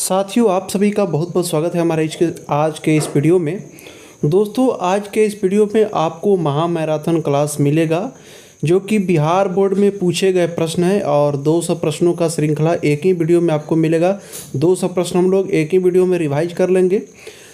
साथियों, आप सभी का बहुत बहुत स्वागत है हमारे आज के इस वीडियो में। दोस्तों, आज के इस वीडियो में आपको महा मैराथन क्लास मिलेगा जो कि बिहार बोर्ड में पूछे गए प्रश्न है और 200 प्रश्नों का श्रृंखला एक ही वीडियो में आपको मिलेगा। 200 प्रश्न हम लोग एक ही वीडियो में रिवाइज कर लेंगे।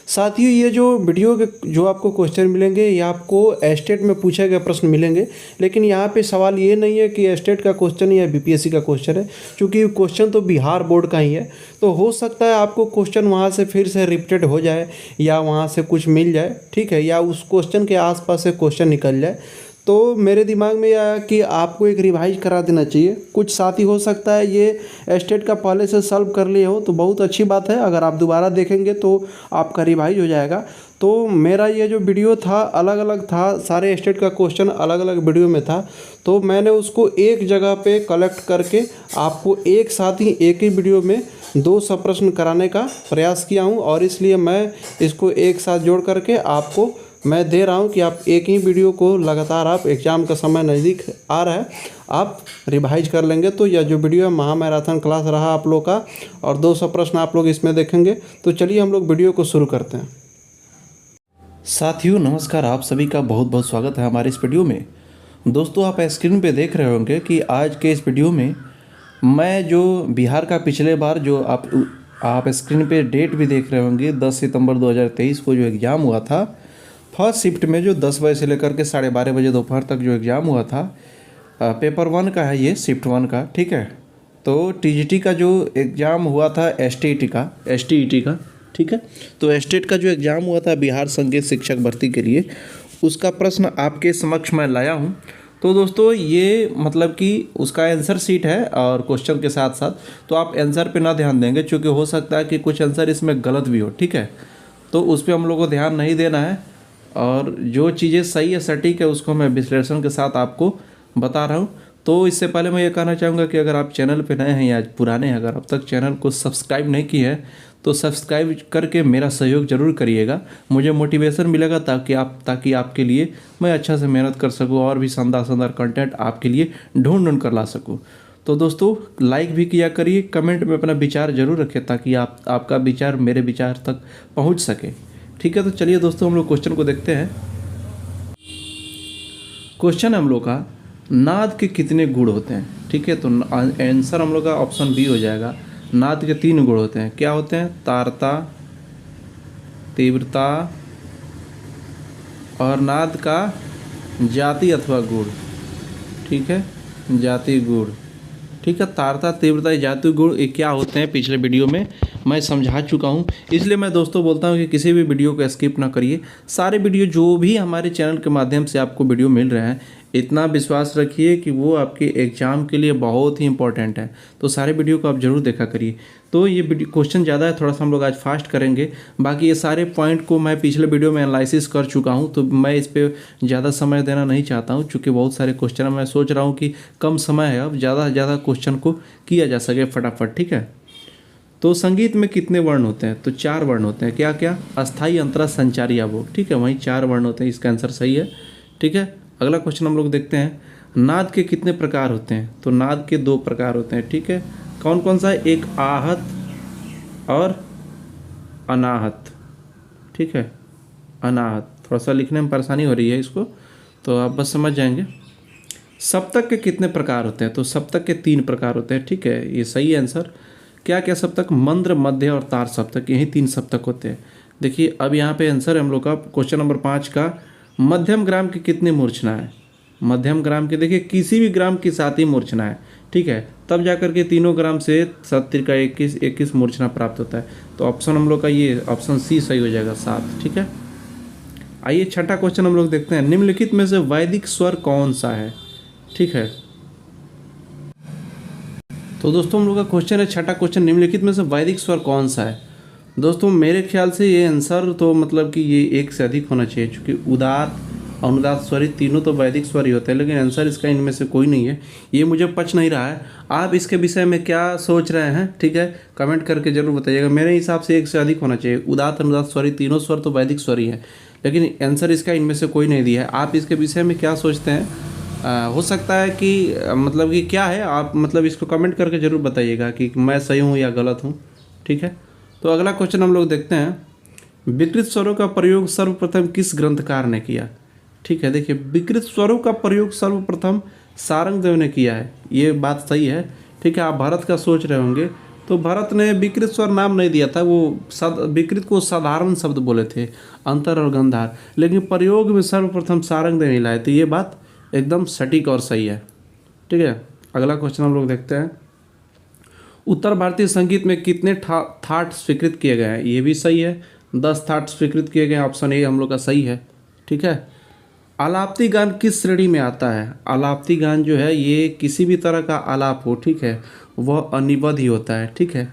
साथियों, ये जो वीडियो के जो आपको क्वेश्चन मिलेंगे ये आपको स्टेट में पूछे गए प्रश्न मिलेंगे, लेकिन यहाँ पे सवाल ये नहीं है कि स्टेट का क्वेश्चन या बीपीएससी का क्वेश्चन है, क्योंकि क्वेश्चन तो बिहार बोर्ड का ही है। तो हो सकता है आपको क्वेश्चन वहाँ से फिर से रिपीटेड हो जाए या वहाँ से कुछ मिल जाए, ठीक है, या उस क्वेश्चन के आसपास से क्वेश्चन निकल जाए। तो मेरे दिमाग में यह आया कि आपको एक रिवाइज करा देना चाहिए। कुछ साथी हो सकता है ये स्टेट का पहले से सॉल्व कर लिए हो, तो बहुत अच्छी बात है। अगर आप दोबारा देखेंगे तो आपका रिवाइज हो जाएगा। तो मेरा ये जो वीडियो था अलग अलग था, सारे स्टेट का क्वेश्चन अलग अलग वीडियो में था, तो मैंने उसको एक जगह पे कलेक्ट करके आपको एक साथ ही एक ही वीडियो में 200 प्रश्न कराने का प्रयास किया हूँ, और इसलिए मैं इसको एक साथ जोड़ करके आपको मैं दे रहा हूं कि आप एक ही वीडियो को लगातार, आप एग्ज़ाम का समय नज़दीक आ रहा है, आप रिवाइज कर लेंगे। तो यह जो वीडियो है महा मैराथन क्लास रहा आप लोग का, और 200 प्रश्न आप लोग इसमें देखेंगे। तो चलिए हम लोग वीडियो को शुरू करते हैं। साथियों नमस्कार, आप सभी का बहुत बहुत स्वागत है हमारे इस वीडियो में। दोस्तों, आप स्क्रीन पे देख रहे होंगे कि आज के इस वीडियो में मैं जो बिहार का पिछले बार जो आप स्क्रीन पे डेट भी देख रहे होंगे, 10 सितंबर 2023 को जो एग्ज़ाम हुआ था फर्स्ट शिफ्ट में, जो 10 बजे से लेकर के 12:30 बजे दोपहर तक जो एग्ज़ाम हुआ था, पेपर 1 का है ये, शिफ्ट 1 का, ठीक है। तो टीजीटी का जो एग्ज़ाम हुआ था, एसटीईटी का, ठीक है। तो स्टेट का जो एग्ज़ाम हुआ था बिहार संघीय शिक्षक भर्ती के लिए, उसका प्रश्न आपके समक्ष मैं लाया हूँ। तो दोस्तों, ये मतलब कि उसका आंसर शीट है और क्वेश्चन के साथ साथ, तो आप आंसर पे ना ध्यान देंगे, क्योंकि हो सकता है कि कुछ आंसर इसमें गलत भी हो, ठीक है। तो उस पर हम लोग को ध्यान नहीं देना है, और जो चीज़ें सही है, सटीक है, उसको मैं विश्लेषण के साथ आपको बता रहा हूँ। तो इससे पहले मैं ये कहना चाहूँगा कि अगर आप चैनल पे नए हैं या पुराने हैं, अगर अब तक चैनल को सब्सक्राइब नहीं किए हैं तो सब्सक्राइब करके मेरा सहयोग ज़रूर करिएगा। मुझे मोटिवेशन मिलेगा ताकि आपके लिए मैं अच्छा से मेहनत कर सकूँ और भी शानदार कंटेंट आपके लिए ढूंढ कर ला सकूँ। तो दोस्तों, लाइक भी किया करिए, कमेंट में अपना विचार ज़रूर रखें ताकि आपका विचार मेरे विचार तक पहुँच सके, ठीक है। तो चलिए दोस्तों, हम लोग क्वेश्चन को देखते हैं। क्वेश्चन हम लोग का, नाद के कितने गुण होते हैं, ठीक है। तो आंसर हम लोग का ऑप्शन बी हो जाएगा। नाद के 3 गुण होते हैं। क्या होते हैं? तारता, तीव्रता और नाद का जाति अथवा गुण, ठीक है, जाति गुण, ठीक है। तारता, तीव्रता, जाति गुण ये क्या होते हैं पिछले वीडियो में मैं समझा चुका हूँ, इसलिए मैं दोस्तों बोलता हूँ कि किसी भी वीडियो को स्किप ना करिए। सारे वीडियो जो भी हमारे चैनल के माध्यम से आपको वीडियो मिल रहे हैं, इतना विश्वास रखिए कि वो आपके एग्ज़ाम के लिए बहुत ही इंपॉर्टेंट है। तो सारे वीडियो को आप ज़रूर देखा करिए। तो ये क्वेश्चन ज़्यादा है, थोड़ा सा हम लोग आज फास्ट करेंगे। बाकी ये सारे पॉइंट को मैं पिछले वीडियो में एनालिसिस कर चुका हूँ, तो मैं इस पर ज़्यादा समय देना नहीं चाहता हूँ, चूँकि बहुत सारे क्वेश्चन मैं सोच रहा हूँ कि कम समय है, अब ज़्यादा से ज़्यादा क्वेश्चन को किया जा सके फटाफट, ठीक है। तो संगीत में कितने वर्ण होते हैं? तो 4 वर्ण होते हैं। क्या क्या? अस्थाई, अंतरा, संचारी, अभोग, ठीक है, वहीं 4 वर्ण होते हैं। इसका आंसर सही है, ठीक है। अगला क्वेश्चन हम लोग देखते हैं। नाद के कितने प्रकार होते हैं? तो नाद के 2 प्रकार होते हैं, ठीक है। कौन कौन सा? एक आहत और अनाहत, ठीक है, अनाहत। थोड़ा सा लिखने में परेशानी हो रही है इसको, तो आप बस समझ जाएंगे। सप्तक के कितने प्रकार होते हैं? तो सप्तक के 3 प्रकार होते हैं, ठीक है, ये सही है आंसर। क्या क्या सप्तक? मंद्र, मध्य और तार सप्तक, यही 3 सप्तक होते हैं। देखिए अब यहाँ पे आंसर है हम लोग का क्वेश्चन नंबर 5 का, मध्यम ग्राम की कितनी मूर्छना है? मध्यम ग्राम के देखिए किसी भी ग्राम के साथ ही मूर्छना है, ठीक है, तब जाकर के तीनों ग्राम से 70 का 21 मूर्छना प्राप्त होता है। तो ऑप्शन हम लोग का ये ऑप्शन सी सही हो जाएगा, 7, ठीक है। आइए छठा क्वेश्चन हम लोग देखते हैं। निम्नलिखित में से वैदिक स्वर कौन सा है, ठीक है। तो दोस्तों हम लोग का क्वेश्चन है, छठा क्वेश्चन, निम्नलिखित में से वैदिक स्वर कौन सा है? दोस्तों मेरे ख्याल से ये आंसर तो मतलब कि ये 1 से अधिक होना चाहिए, क्योंकि उदात, अनुदात, स्वरित तीनों तो वैदिक स्वर ही होते हैं, लेकिन आंसर इसका इनमें से कोई नहीं है। ये मुझे पच नहीं रहा है। आप इसके विषय में क्या सोच रहे हैं, ठीक है, कमेंट करके जरूर बताइएगा। मेरे हिसाब से 1 से अधिक होना चाहिए। उदात, अनुदात, स्वरित तीनों स्वर तो वैदिक स्वर ही हैं, लेकिन आंसर इसका इनमें से कोई नहीं दिया है। आप इसके विषय में क्या सोचते हैं? हो सकता है कि मतलब कि क्या है, आप मतलब इसको कमेंट करके ज़रूर बताइएगा कि मैं सही हूँ या गलत हूँ, ठीक है। तो अगला क्वेश्चन हम लोग देखते हैं, विकृत स्वरों का प्रयोग सर्वप्रथम किस ग्रंथकार ने किया। ठीक है, देखिए विकृत स्वरों का प्रयोग सर्वप्रथम सारंगदेव ने किया है, ये बात सही है। ठीक है, आप भरत का सोच रहे होंगे, तो भरत ने विकृत स्वर नाम नहीं दिया था, वो विकृत को साधारण शब्द बोले थे, अंतर और गंधार, लेकिन प्रयोग में सर्वप्रथम सारंगदेव ही लाए थे। ये बात एकदम सटीक और सही है। ठीक है, अगला क्वेश्चन हम लोग देखते हैं, उत्तर भारतीय संगीत में कितने थाट स्वीकृत किए गए हैं। ये भी सही है, 10 थाट स्वीकृत किए गए हैं, ऑप्शन ए हम लोग का सही है। ठीक है, आलाप्ती गान किस श्रेणी में आता है। आलाप्ती गान जो है ये किसी भी तरह का आलाप हो, ठीक है, वह अनिबद्ध ही होता है। ठीक है,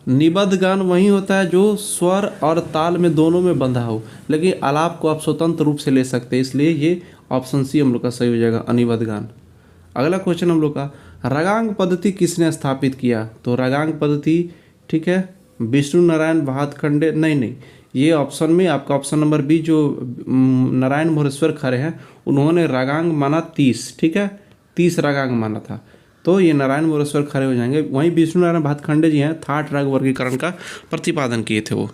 निबद्ध गान वही होता है जो स्वर और ताल में दोनों में बंधा हो, लेकिन आलाप को आप स्वतंत्र रूप से ले सकते हैं, इसलिए ये ऑप्शन सी हम लोग का सही हो जाएगा, अनिबद्ध गान। अगला क्वेश्चन हम लोग का, रागांग पद्धति किसने स्थापित किया। तो रागांग पद्धति, ठीक है, विष्णु नारायण भातखंडे, नहीं, ये ऑप्शन में आपका ऑप्शन नंबर बी जो नारायण मोरेश्वर खरे हैं, उन्होंने रागांग माना 30। ठीक है, 30 रागांग माना था, तो ये नारायण मोरेश्वर खरे हो जाएंगे। वहीं विष्णु नारायण भातखंडे जी हैं, थाट राग वर्गीकरण का प्रतिपादन किए थे वो।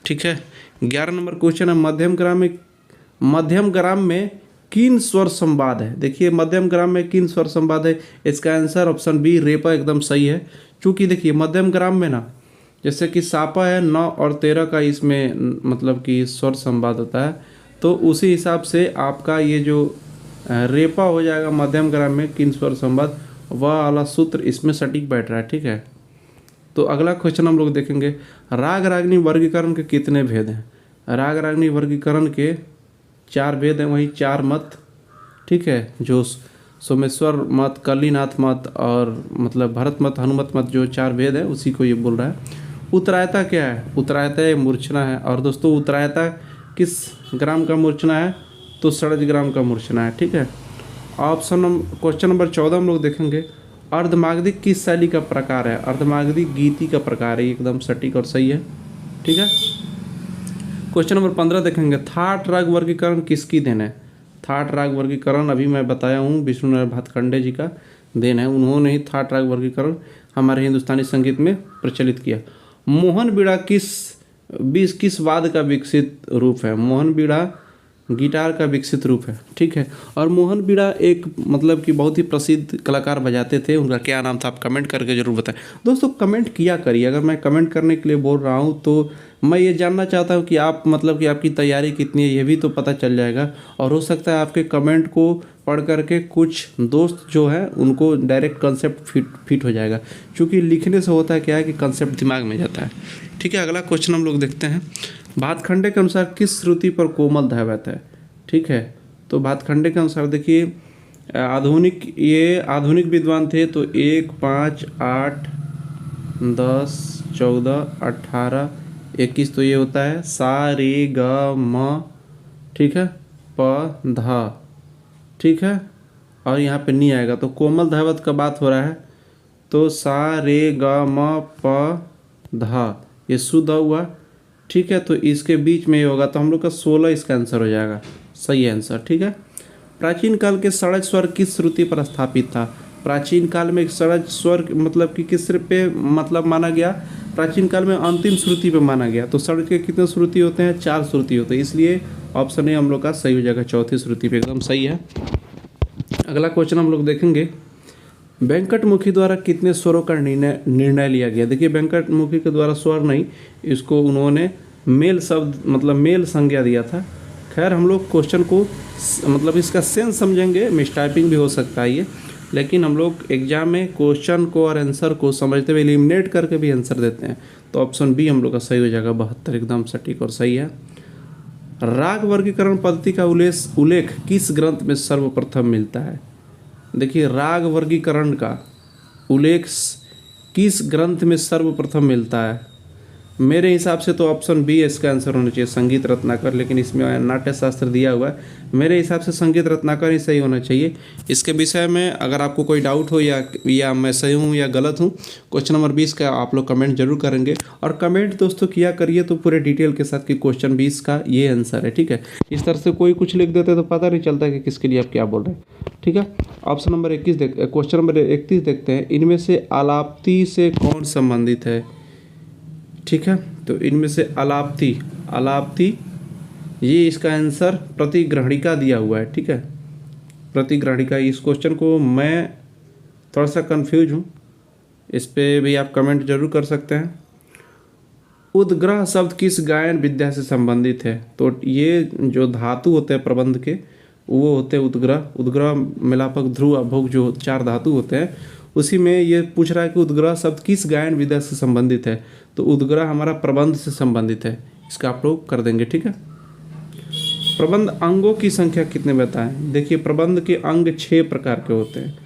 ठीक है, 11 नंबर क्वेश्चन है, मध्यम ग्राम में किन स्वर संवाद है। देखिए मध्यम ग्राम में किन स्वर संवाद है, इसका आंसर ऑप्शन बी रेपा एकदम सही है। क्योंकि देखिए मध्यम ग्राम में ना, जैसे कि सापा है 9 और 13 का इसमें मतलब कि स्वर संवाद होता है, तो उसी हिसाब से आपका ये जो रेपा हो जाएगा मध्यम ग्राम में किन स्वर संवाद, वह वाला सूत्र इसमें सटीक बैठ रहा है। ठीक है, तो अगला क्वेश्चन हम लोग देखेंगे, राग रागनी वर्गीकरण के कितने भेद हैं। राग रागनी वर्गीकरण के 4 भेद हैं, वही 4 मत। ठीक है, जो सोमेश्वर मत, कलीनाथ मत और मतलब भरत मत, हनुमत मत, जो 4 भेद है उसी को ये बोल रहा है। उत्तरायता क्या है। उत्तरायता मूर्छना है, और दोस्तों उत्तरायता किस ग्राम का मूर्छना है, तो षड्ज ग्राम का मूर्छना है। ठीक है, क्वेश्चन नंबर 14 हम लोग देखेंगे, अर्धमागधिक किस शैली का प्रकार है। अर्धमागधिक गीति का प्रकार है, एकदम सटीक और सही है। ठीक है, क्वेश्चन नंबर 15 देखेंगे, थाट राग वर्गीकरण किसकी देन है। थाट राग वर्गीकरण अभी मैं बताया हूँ विष्णु नारायण भातखंडे जी का देन है, उन्होंने ही थाट राग वर्गीकरण हमारे हिंदुस्तानी संगीत में प्रचलित किया। मोहन बीड़ा किस वाद्य का विकसित रूप है। मोहन बीड़ा गिटार का विकसित रूप है। ठीक है, और मोहन बीड़ा एक मतलब कि बहुत ही प्रसिद्ध कलाकार बजाते थे, उनका क्या नाम था आप कमेंट करके ज़रूर बताएं। दोस्तों कमेंट किया करिए, अगर मैं कमेंट करने के लिए बोल रहा हूँ तो मैं ये जानना चाहता हूँ कि आप मतलब कि आपकी तैयारी कितनी है, ये भी तो पता चल जाएगा। और हो सकता है आपके कमेंट को पढ़ करके कुछ दोस्त जो है उनको डायरेक्ट कंसेप्ट फिट हो जाएगा, क्योंकि लिखने से होता है क्या है कि कंसेप्ट दिमाग में जाता है। ठीक है, अगला क्वेश्चन हम लोग देखते हैं, भातखंडे के अनुसार किस श्रुति पर कोमल धावत है। ठीक है, तो भातखंडे के अनुसार देखिए आधुनिक विद्वान थे, तो 1, 5, 8, 10, 14, 18, 21, तो ये होता है सा रे ग म। ठीक है, प धा। ठीक है, और यहाँ पे नहीं आएगा, तो कोमल धावत का बात हो रहा है, तो सा रे ग म प धा, ये शुद्ध हुआ। ठीक है, तो इसके बीच में ये होगा, तो हम लोग का 16 इसका आंसर हो जाएगा, सही आंसर। ठीक है, प्राचीन काल के षड्ज स्वर किस श्रुति पर स्थापित था। प्राचीन काल में षड्ज स्वर मतलब कि किस पे मतलब माना गया, प्राचीन काल में अंतिम श्रुति पे माना गया। तो षड्ज के कितने श्रुति होते हैं, 4 श्रुति होते हैं, इसलिए ऑप्शन ए हम लोग का सही हो जाएगा, चौथी श्रुति पे एकदम सही है। अगला क्वेश्चन हम लोग देखेंगे, वेंकटमुखी द्वारा कितने स्वरों का निर्णय लिया गया। देखिए वेंकटमुखी के द्वारा स्वर नहीं, इसको उन्होंने मेल शब्द मतलब मेल संज्ञा दिया था। खैर हम लोग क्वेश्चन को मतलब इसका सेंस समझेंगे, मिसटाइपिंग भी हो सकता है ये, लेकिन हम लोग एग्जाम में क्वेश्चन को और आंसर को समझते हुए एलिमिनेट करके भी आंसर देते हैं, तो ऑप्शन बी हम लोग का सही हो जाएगा, 72 एकदम सटीक और सही है। राग वर्गीकरण पद्धति का उल्लेख किस ग्रंथ में सर्वप्रथम मिलता है। देखिए राग वर्गीकरण का उल्लेख किस ग्रंथ में सर्वप्रथम मिलता है। मेरे हिसाब से तो ऑप्शन बी इसका आंसर होना चाहिए, संगीत रत्नाकर, लेकिन इसमें नाट्य शास्त्र दिया हुआ है, मेरे हिसाब से संगीत रत्नाकर ही सही होना चाहिए। इसके विषय में अगर आपको कोई डाउट हो या मैं सही हूँ या गलत हूँ, क्वेश्चन नंबर 20 का आप लोग कमेंट जरूर करेंगे, और कमेंट दोस्तों किया करिए तो पूरे डिटेल के साथ कि क्वेश्चन 20 का ये आंसर है। ठीक है, इस तरह से कोई कुछ लिख देते तो पता नहीं चलता कि किसके लिए आप क्या बोल रहे हैं। ठीक है, ऑप्शन नंबर 21 क्वेश्चन नंबर 31 देखते हैं, इनमें से आलाप्ती से कौन संबंधित है। ठीक है, तो इनमें से अलाप्ती, अलाप्ती ये इसका आंसर प्रतिग्रहणिका दिया हुआ है। ठीक है, प्रतिग्रहणिका। इस क्वेश्चन को मैं थोड़ा सा कंफ्यूज हूँ, इस पे भी आप कमेंट जरूर कर सकते हैं। उद्ग्रह शब्द किस गायन विद्या से संबंधित है? तो ये जो धातु होते हैं प्रबंध के वो होते हैं उद्ग्रह। उद्ग्रह, मिलापक, ध्रुव, अभोग जो 4 धातु होते हैं उसी में ये पूछ रहा है कि उद्ग्रह शब्द किस गायन विद्या से संबंधित है। तो उद्ग्रह हमारा प्रबंध से संबंधित है, इसका आप लोग कर देंगे। ठीक है, प्रबंध अंगों की संख्या कितने बताएं? देखिए प्रबंध के अंग 6 प्रकार के होते हैं।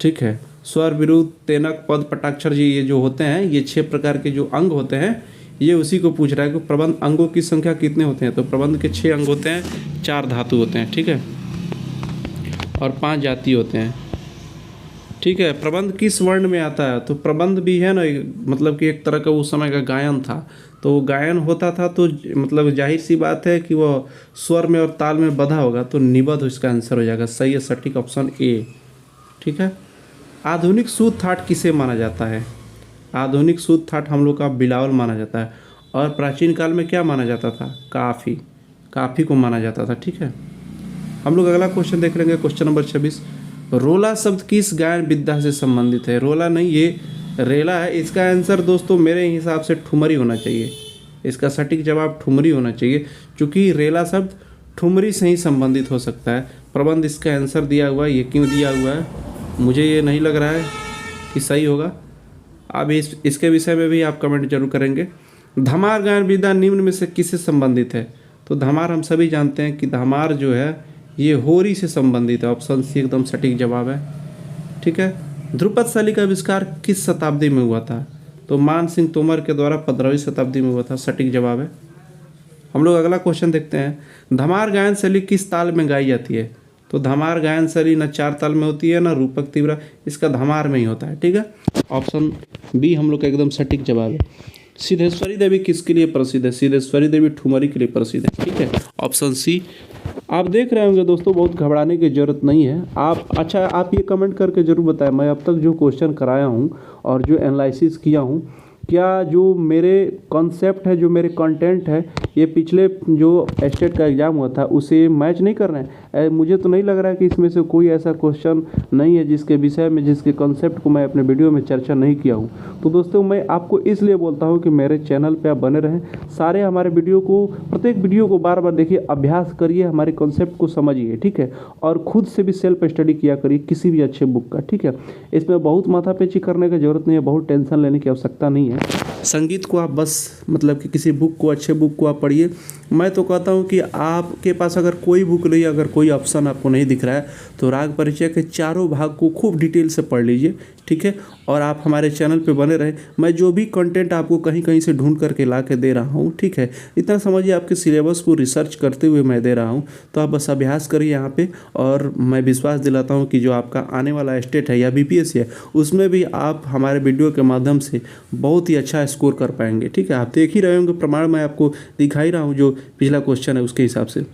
ठीक है, स्वर, विरुद्ध, तेनक, पद, पटाक्षर जी ये जो होते हैं ये 6 प्रकार के जो अंग होते हैं ये उसी को पूछ रहा है कि प्रबंध अंगों की संख्या कितने होते हैं। तो प्रबंध के 6 अंग होते हैं, 4 धातु होते हैं। ठीक है, और 5 जाति होते हैं। ठीक है, प्रबंध किस वर्ण में आता है? तो प्रबंध भी है ना, मतलब कि एक तरह का उस समय का गायन था। तो गायन होता था तो मतलब जाहिर सी बात है कि वो स्वर में और ताल में बधा होगा, तो निबद्ध इसका आंसर हो जाएगा। सही है, सटीक ऑप्शन ए। ठीक है, आधुनिक शुद्ध ठाठ किसे माना जाता है? आधुनिक शुद्ध ठाठ हम लोग का बिलावल माना जाता है। और प्राचीन काल में क्या माना जाता था? काफ़ी, काफ़ी को माना जाता था। ठीक है, हम लोग अगला क्वेश्चन देख लेंगे, क्वेश्चन नंबर 26। रोला शब्द किस गायन विद्या से संबंधित है? रोला नहीं, ये रेला है। इसका आंसर दोस्तों मेरे हिसाब से ठुमरी होना चाहिए। इसका सटीक जवाब ठुमरी होना चाहिए, क्योंकि रेला शब्द ठुमरी से ही संबंधित हो सकता है। प्रबंध इसका आंसर दिया हुआ है, ये क्यों दिया हुआ है मुझे ये नहीं लग रहा है कि सही होगा। अब इसके विषय में भी आप कमेंट जरूर करेंगे। धमार गायन विद्या निम्न में से किससे संबंधित है? तो धमार हम सभी जानते हैं कि धमार जो है ये होरी से संबंधित है। ऑप्शन सी एकदम सटीक जवाब है। ठीक है, ध्रुपद शैली का आविष्कार किस शताब्दी में हुआ था? तो मान सिंह तोमर के द्वारा 15वीं शताब्दी में हुआ था। सटीक जवाब है। हम लोग अगला क्वेश्चन देखते हैं। धमार गायन शैली किस ताल में गाई जाती है? तो धमार गायन शैली न 4 ताल में होती है ना रूपक तीव्र, इसका धमार में ही होता है। ठीक है, ऑप्शन बी हम लोग का एकदम सटीक जवाब है। सिद्धेश्वरी देवी किसके लिए प्रसिद्ध है? सिद्धेश्वरी देवी ठुमरी के लिए प्रसिद्ध है। ठीक है, ऑप्शन सी। आप देख रहे होंगे दोस्तों, बहुत घबराने की ज़रूरत नहीं है। आप ये कमेंट करके ज़रूर बताएं, मैं अब तक जो क्वेश्चन कराया हूँ और जो एनालिसिस किया हूँ, क्या जो मेरे कॉन्सेप्ट है, जो मेरे कंटेंट है, ये पिछले जो स्टेट का एग्ज़ाम हुआ था उसे मैच नहीं कर रहे हैं? मुझे तो नहीं लग रहा है कि इसमें से कोई ऐसा क्वेश्चन नहीं है जिसके विषय में, जिसके कॉन्सेप्ट को मैं अपने वीडियो में चर्चा नहीं किया हूँ। तो दोस्तों मैं आपको इसलिए बोलता हूँ कि मेरे चैनल पे आप बने रहें, सारे हमारे वीडियो को, प्रत्येक वीडियो को बार बार देखिए, अभ्यास करिए, हमारे कॉन्सेप्ट को समझिए। ठीक है, और खुद से भी सेल्फ स्टडी किया करिए किसी भी अच्छे बुक का। ठीक है, इसमें बहुत माथापेची करने की ज़रूरत नहीं है, बहुत टेंशन लेने की आवश्यकता नहीं है। संगीत को आप बस मतलब कि किसी बुक को, अच्छे बुक को आप पढ़िए। मैं तो कहता हूँ कि आपके पास अगर कोई बुक नहीं, अगर कोई ऑप्शन आपको नहीं दिख रहा है, तो राग परिचय के चारों भाग को खूब डिटेल से पढ़ लीजिए। ठीक है, और आप हमारे चैनल पे बने रहें। मैं जो भी कंटेंट आपको कहीं कहीं से ढूंढ करके ला के दे रहा हूँ, ठीक है, इतना समझिए आपके सिलेबस को रिसर्च करते हुए मैं दे रहा हूँ। तो आप बस अभ्यास करिए यहाँ पे, और मैं विश्वास दिलाता हूँ कि जो आपका आने वाला स्टेट है या बीपीएससी है, उसमें भी आप हमारे वीडियो के माध्यम से बहुत ही अच्छा स्कोर कर पाएंगे। ठीक है, आप देख ही रहे होंगे, प्रमाण मैं आपको दिखा ही रहा हूँ, जो पिछला क्वेश्चन है उसके हिसाब से।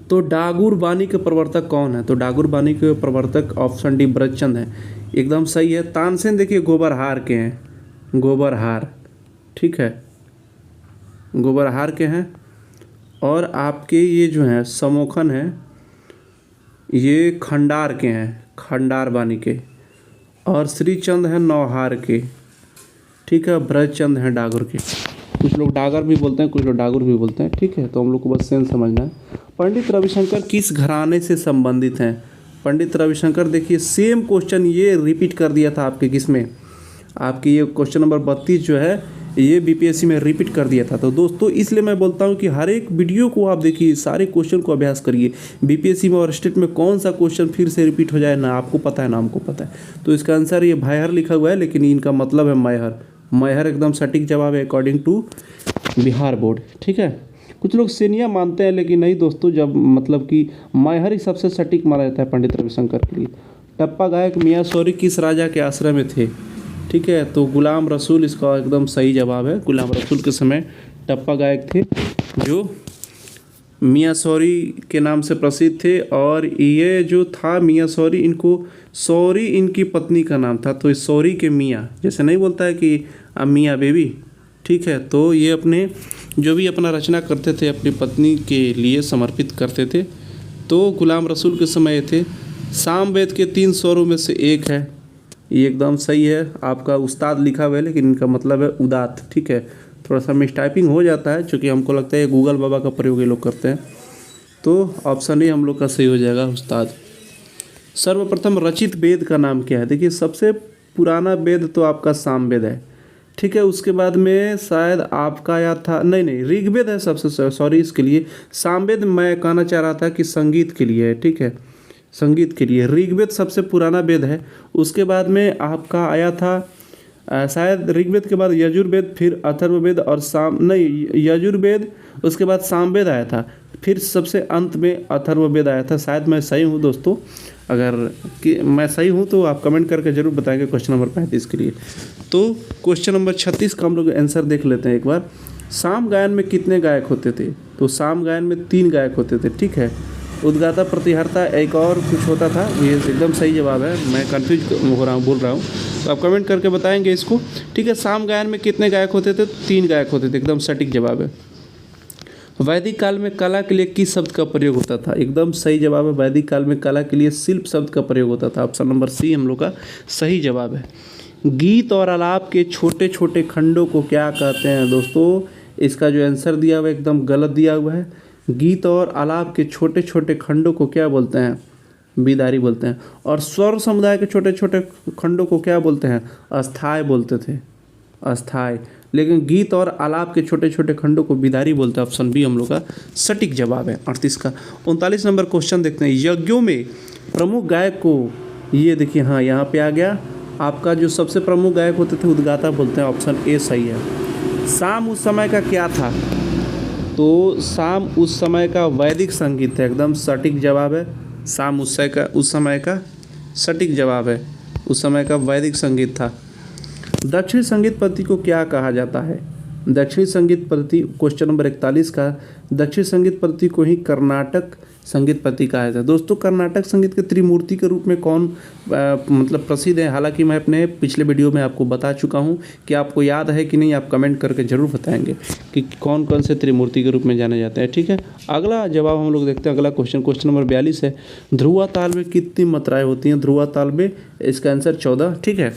तो डागुर बानी के प्रवर्तक कौन है? तो डागुर बानी के प्रवर्तक ऑप्शन डी ब्रजचंद है, एकदम सही है। तानसेन देखिए गोबरहार के हैं, गोबरहार, ठीक है, गोबरहार के हैं। और आपके ये जो हैं समोखन हैं, ये खंडार के हैं, खंडार बानी के। और श्रीचंद हैं नौहार के, ठीक है। ब्रजचंद हैं डागर के। कुछ लोग डागर भी बोलते हैं, कुछ लोग डागर भी बोलते हैं, ठीक है। तो हम लोग को बस सेंस समझना है। पंडित रविशंकर किस घराने से संबंधित हैं? पंडित रविशंकर देखिए सेम क्वेश्चन ये रिपीट कर दिया था आपके किसमें, आपकी ये क्वेश्चन नंबर 32 जो है ये बीपीएससी में रिपीट कर दिया था। तो दोस्तों इसलिए मैं बोलता हूँ कि हर एक वीडियो को आप देखिए, सारे क्वेश्चन को अभ्यास करिए। बीपीएससी में और स्टेट में कौन सा क्वेश्चन फिर से रिपीट हो जाए, ना आपको पता है ना हमको पता है। तो इसका आंसर ये भायहर लिखा हुआ है, लेकिन इनका मतलब है मैहर। मैहर एकदम सटीक जवाब है अकॉर्डिंग टू बिहार बोर्ड, ठीक है। कुछ लोग सेनिया मानते हैं, लेकिन नहीं दोस्तों, जब मतलब कि मैहर ही सबसे सटीक माना जाता है पंडित रविशंकर के लिए। टप्पा गायक मियाँ शौरी किस राजा के आश्रय में थे? ठीक है, तो गुलाम रसूल इसका एकदम सही जवाब है। गुलाम रसूल के समय टप्पा गायक थे जो मियाँ शौरी के नाम से प्रसिद्ध थे। और ये जो था मियाँ शौरी, इनको शौरी इनकी पत्नी का नाम था। तो इस शौरी के मियाँ, जैसे नहीं बोलता है कि मियाँ बेबी, ठीक है। तो ये अपने जो भी अपना रचना करते थे अपनी पत्नी के लिए समर्पित करते थे। तो गुलाम रसूल के समय थे। सामवेद के 3 स्वरों में से एक है, ये एकदम सही है। आपका उस्ताद लिखा हुआ है लेकिन इनका मतलब है उदात, ठीक है। थोड़ा सा मिसटाइपिंग हो जाता है क्योंकि हमको लगता है गूगल बाबा का प्रयोग ये लोग करते हैं। तो ऑप्शन ही हम लोग का सही हो जाएगा, उस्ताद। सर्वप्रथम रचित वेद का नाम क्या है? देखिए सबसे पुराना वेद तो आपका सामवेद है, ठीक है। उसके बाद में शायद आपका आया था, नहीं ऋग्वेद है सबसे, सॉरी इसके लिए। सामवेद मैं कहना चाह रहा था कि संगीत के लिए है, ठीक है, संगीत के लिए। ऋग्वेद सबसे पुराना वेद है। उसके बाद में आपका आया था शायद ऋग्वेद के बाद यजुर्वेद, फिर अथर्ववेद और यजुर्वेद, उसके बाद सामवेद आया था, फिर सबसे अंत में अथर्ववेद आया था। शायद मैं सही हूँ दोस्तों, अगर कि मैं सही हूँ तो आप कमेंट करके जरूर बताएंगे क्वेश्चन नंबर 35 के लिए। तो क्वेश्चन नंबर 36 का हम लोग आंसर देख लेते हैं एक बार। साम गायन में कितने गायक होते थे? तो साम गायन में 3 गायक होते थे, ठीक है। उद्गाता, प्रतिहर्ता, एक और कुछ होता था, ये एकदम सही जवाब है। मैं कंफ्यूज हो रहा हूँ, बोल रहा हूँ, तो आप कमेंट करके बताएंगे इसको, ठीक है। साम गायन में कितने गायक होते थे? 3 गायक होते थे, एकदम सटीक जवाब है। वैदिक काल में कला के लिए किस शब्द का प्रयोग होता था? एकदम सही जवाब है। वैदिक काल में कला के लिए शिल्प शब्द का प्रयोग होता था। ऑप्शन नंबर सी हम लोग का सही जवाब है। गीत और आलाप के छोटे छोटे खंडों को क्या कहते हैं? दोस्तों इसका जो आंसर दिया हुआ है एकदम गलत दिया हुआ है। गीत और आलाप के छोटे छोटे खंडों को क्या बोलते हैं? बिदारी बोलते हैं। और स्वर समुदाय के छोटे छोटे खंडों को क्या बोलते हैं? अस्थाई बोलते थे, अस्थाई। लेकिन गीत और आलाप के छोटे छोटे खंडों को बिदारी बोलते हैं। ऑप्शन बी हम लोग का सटीक जवाब है 38 का। 39 नंबर क्वेश्चन देखते हैं। यज्ञों में प्रमुख गायक को, ये देखिए, हाँ यहाँ पे आ गया आपका, जो सबसे प्रमुख गायक होते थे उद्गाता बोलते हैं। ऑप्शन ए सही है। साम उस समय का क्या था? तो साम उस समय का वैदिक संगीत है, एकदम सटीक जवाब है। साम उस समय का सटीक जवाब है, उस समय का वैदिक संगीत था। दक्षिणी संगीत पद्धति को क्या कहा जाता है? दक्षिणी संगीत पद्धति, क्वेश्चन नंबर 41 का, दक्षिणी संगीत पद्धति को ही कर्नाटक संगीत पद्धति कहा जाता है। दोस्तों कर्नाटक संगीत के त्रिमूर्ति के रूप में कौन मतलब प्रसिद्ध है? हालांकि मैं अपने पिछले वीडियो में आपको बता चुका हूं कि आपको याद है कि नहीं, आप कमेंट करके जरूर बताएंगे कि कौन कौन से त्रिमूर्ति के रूप में जाने जाते हैं, ठीक है। अगला जवाब हम लोग देखते हैं। अगला क्वेश्चन नंबर 42 है। ध्रुवा ताल में कितनी मात्राएँ होती हैं? ध्रुवा ताल में इसका आंसर 14, ठीक है।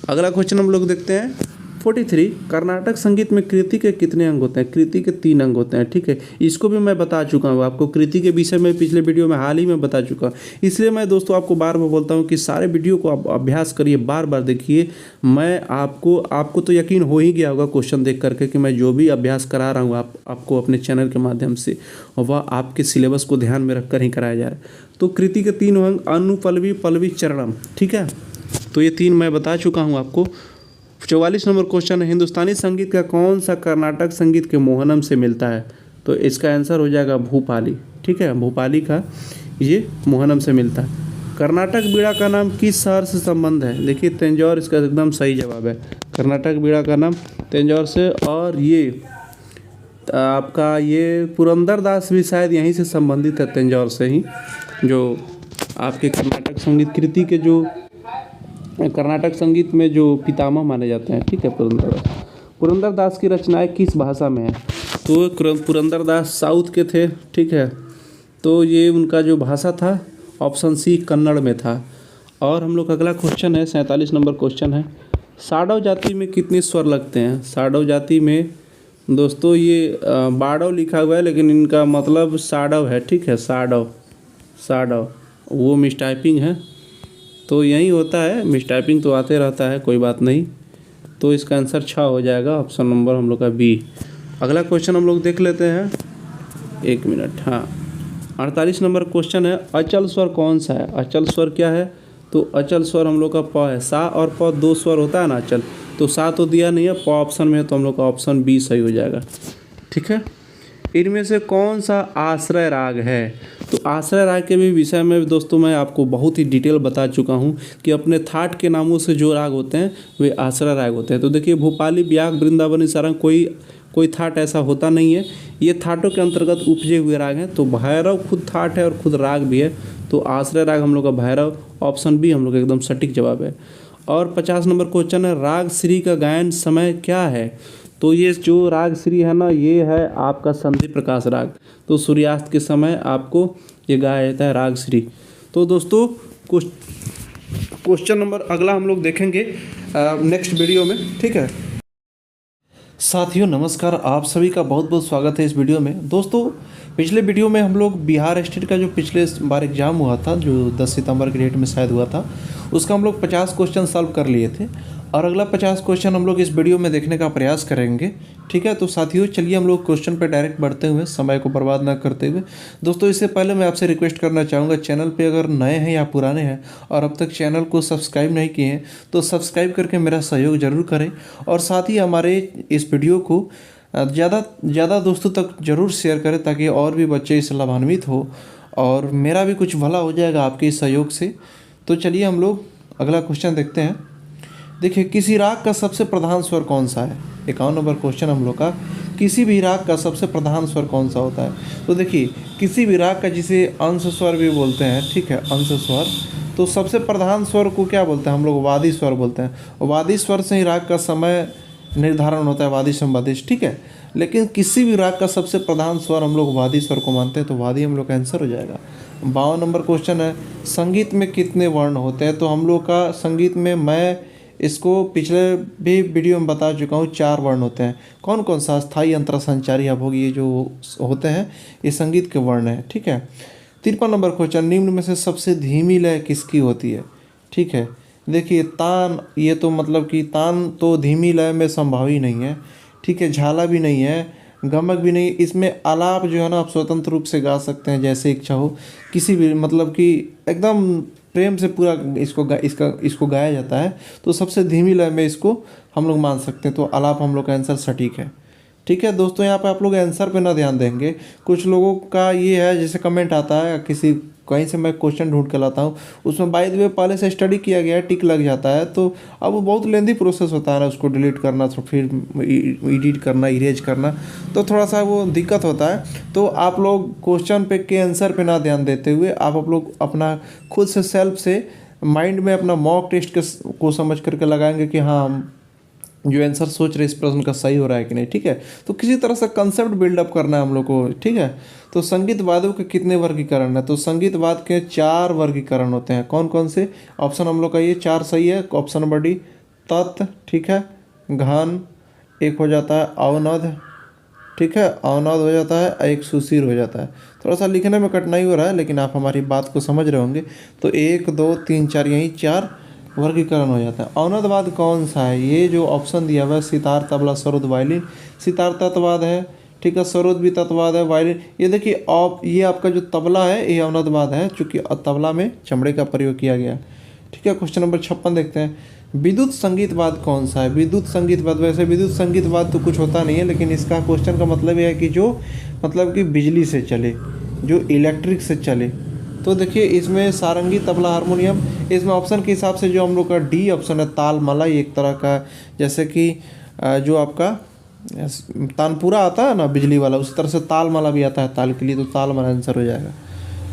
अगला क्वेश्चन हम लोग देखते हैं 43। कर्नाटक संगीत में कृति के कितने अंग होते हैं? कृति के 3 अंग होते हैं, ठीक है। इसको भी मैं बता चुका हूँ आपको, कृति के विषय में पिछले वीडियो में हाल ही में बता चुका हूँ। इसलिए मैं दोस्तों आपको बार बार बोलता हूँ कि सारे वीडियो को आप अभ्यास करिए, बार बार देखिए। मैं आपको तो यकीन हो ही गया होगा क्वेश्चन देख करके कि मैं जो भी अभ्यास करा रहा हूँ आपको अपने चैनल के माध्यम से, वह आपके सिलेबस को ध्यान में रख कर ही कराया जा रहा है। तो कृति के 3 अंग अनुपल्लवी, पल्लवी, चरणम, ठीक है। तो ये 3 मैं बता चुका हूँ आपको। 44 नंबर क्वेश्चन है। हिंदुस्तानी संगीत का कौन सा कर्नाटक संगीत के मोहनम से मिलता है? तो इसका आंसर हो जाएगा भूपाली, ठीक है। भूपाली का ये मोहनम से मिलता है। कर्नाटक बीड़ा का नाम किस शहर से संबंध है? देखिए तंजौर इसका एकदम सही जवाब है। कर्नाटक बीड़ा का नाम तंजौर से, और ये आपका ये पुरंदरदास भी शायद यहीं से संबंधित है, तंजौर से ही, जो आपके कर्नाटक संगीत कृति के जो कर्नाटक संगीत में जो पितामह माने जाते हैं, ठीक है, पुरंदरदास की रचनाएं किस भाषा में है? तो पुरंदरदास साउथ के थे, ठीक है। तो ये उनका जो भाषा था ऑप्शन सी कन्नड़ में था। और हम लोग अगला क्वेश्चन है 47 नंबर क्वेश्चन है। साडव जाति में कितने स्वर लगते हैं? साडव जाति में दोस्तों ये बाडव लिखा हुआ है लेकिन इनका मतलब साडव है, ठीक है। साडव वो मिसटाइपिंग है, तो यही होता है, मिसटाइपिंग तो आते रहता है, कोई बात नहीं। तो इसका आंसर 6 हो जाएगा, ऑप्शन नंबर हम लोग का बी। अगला क्वेश्चन हम लोग देख लेते हैं, 1 मिनट, हाँ। 48 नंबर क्वेश्चन है। अचल स्वर कौन सा है? अचल स्वर क्या है? तो अचल स्वर हम लोग का प है। सा और प 2 स्वर होता है ना अचल, तो सा तो दिया नहीं है, प ऑप्शन में है, तो हम लोग का ऑप्शन बी सही हो जाएगा, ठीक है। इनमें से कौन सा आश्रय राग है? तो आश्रय राग के भी विषय में दोस्तों मैं आपको बहुत ही डिटेल बता चुका हूँ कि अपने थाट के नामों से जो राग होते हैं वे आश्रय राग होते हैं। तो देखिए भोपाली, ब्याग, वृंदावनी, सारंग, कोई थाट ऐसा होता नहीं है, ये थाटों के अंतर्गत उपजे हुए राग हैं। तो भैरव खुद थाट है और खुद राग भी है, तो आश्रय राग हम लोग का भैरव, ऑप्शन बी हम लोग का एकदम सटीक जवाब है। और 50 नंबर क्वेश्चन है। राग श्री का गायन समय क्या है? तो ये जो राग श्री है ना, ये है आपका संधि प्रकाश राग। तो सूर्यास्त के समय आपको ये गाया जाता है राग श्री। तो दोस्तों क्वेश्चन नंबर अगला हम लोग देखेंगे नेक्स्ट वीडियो में, ठीक है। साथियों नमस्कार, आप सभी का बहुत बहुत स्वागत है इस वीडियो में। दोस्तों पिछले वीडियो में हम लोग बिहार स्टेट का जो पिछले बार एग्ज़ाम हुआ था, जो 10 सितंबर की डेट में शायद हुआ था, उसका हम लोग 50 क्वेश्चन सॉल्व कर लिए थे और अगला 50 क्वेश्चन हम लोग इस वीडियो में देखने का प्रयास करेंगे, ठीक है। तो साथियों चलिए हम लोग क्वेश्चन पे डायरेक्ट बढ़ते हुए, समय को बर्बाद ना करते हुए। दोस्तों इससे पहले मैं आपसे रिक्वेस्ट करना चाहूँगा, चैनल पे अगर नए हैं या पुराने हैं और अब तक चैनल को सब्सक्राइब नहीं किए हैं तो सब्सक्राइब करके मेरा सहयोग ज़रूर करें और साथ ही हमारे इस वीडियो को ज़्यादा दोस्तों तक ज़रूर शेयर करें ताकि और भी बच्चे इससे लाभान्वित हो और मेरा भी कुछ भला हो जाएगा आपके इस सहयोग से। तो चलिए हम लोग अगला क्वेश्चन देखते हैं। देखिए, किसी राग का सबसे प्रधान स्वर कौन सा है? 51 नंबर क्वेश्चन हम लोग का, किसी भी राग का सबसे प्रधान स्वर कौन सा होता है? तो देखिए, किसी भी राग का जिसे अंश स्वर भी बोलते हैं, ठीक है, अंश स्वर, तो सबसे प्रधान स्वर को क्या बोलते हैं हम लोग? वादी स्वर बोलते हैं। वादी स्वर से ही राग का समय निर्धारण होता है, वादी समवादिश, ठीक है। लेकिन किसी भी राग का सबसे प्रधान स्वर हम लोग वादी स्वर को मानते हैं, तो वादी हम लोग का आंसर हो जाएगा। 52 नंबर क्वेश्चन है, संगीत में कितने वर्ण होते हैं? तो हम लोग का संगीत में, मैं इसको पिछले भी वीडियो में बता चुका हूँ, 4 वर्ण होते हैं। कौन कौन सा? स्थायी, अंतरा, संचारी, अभोगी, ये जो होते हैं ये संगीत के वर्ण हैं, ठीक है। 53 नंबर क्वेश्चन, निम्न में से सबसे धीमी लय किसकी होती है? ठीक है, देखिए तान, ये तो मतलब कि तान तो धीमी लय में संभव ही नहीं है, ठीक है। झाला भी नहीं है, गमक भी नहीं। इसमें आलाप जो है ना, आप स्वतंत्र रूप से गा सकते हैं जैसे इच्छा हो, किसी भी मतलब कि एकदम प्रेम से पूरा इसको गाया जाता है। तो सबसे धीमी लय में इसको हम लोग मान सकते हैं। तो आलाप हम लोग का आंसर सटीक है, ठीक है। दोस्तों यहाँ पे आप लोग आंसर पे ना ध्यान देंगे, कुछ लोगों का ये है, जैसे कमेंट आता है किसी कहीं से मैं क्वेश्चन ढूंढ के लाता हूँ, उसमें बाय द वे पहले से स्टडी किया गया है, टिक लग जाता है, तो अब वो बहुत लेंदी प्रोसेस होता है ना, उसको डिलीट करना, तो फिर एडिट करना, इरेज करना, तो थोड़ा सा वो दिक्कत होता है। तो आप लोग क्वेश्चन पे के आंसर पे ना ध्यान देते हुए आप लोग अपना खुद से सेल्फ से माइंड में अपना मॉक टेस्ट को समझ करके लगाएंगे कि हाँ, हम जो आंसर सोच रहे इस प्रश्न का सही हो रहा है कि नहीं, ठीक है। तो किसी तरह से कंसेप्ट बिल्डअप करना है हम लोग को, ठीक है। तो संगीत वाद्यों के कितने वर्गीकरण है? तो संगीत वाद्य के 4 वर्गीकरण होते हैं। कौन कौन से? ऑप्शन हम लोग का ये 4 सही है। ऑप्शन नंबर डी तत्, ठीक है, घन, एक हो जाता है अवनद, ठीक है, अवनद हो जाता है, एक सुशीर हो जाता है। थोड़ा सा लिखने में कठिनाई हो रहा है लेकिन आप हमारी बात को समझ रहे होंगे। तो 1 2 3 4 यही 4 वर्गीकरण हो जाता है। अवनदवाद कौन सा है? ये जो ऑप्शन दिया हुआ है, सितार, तबला, सरोद, वायलिन। सितार तत्ववाद है, ठीक है, सरोद भी तत्ववाद है, वायलिन, ये देखिए ये आपका जो तबला है ये अवनदवाद है, चूँकि तबला में चमड़े का प्रयोग किया गया, ठीक है। क्वेश्चन नंबर 56 देखते हैं, विद्युत संगीतवाद कौन सा है? विद्युत संगीतवाद, वैसे विद्युत संगीतवाद तो कुछ होता नहीं है, लेकिन इसका क्वेश्चन का मतलब ये है कि जो मतलब कि बिजली से चले, जो इलेक्ट्रिक से चले। तो देखिए इसमें सारंगी, तबला, हारमोनियम, इसमें ऑप्शन के हिसाब से जो हम लोग का डी ऑप्शन है, ताल मला, एक तरह का जैसे कि जो आपका तानपुरा आता है ना बिजली वाला, उसी तरह से ताल मला भी आता है ताल के लिए, तो ताल मला आंसर हो जाएगा,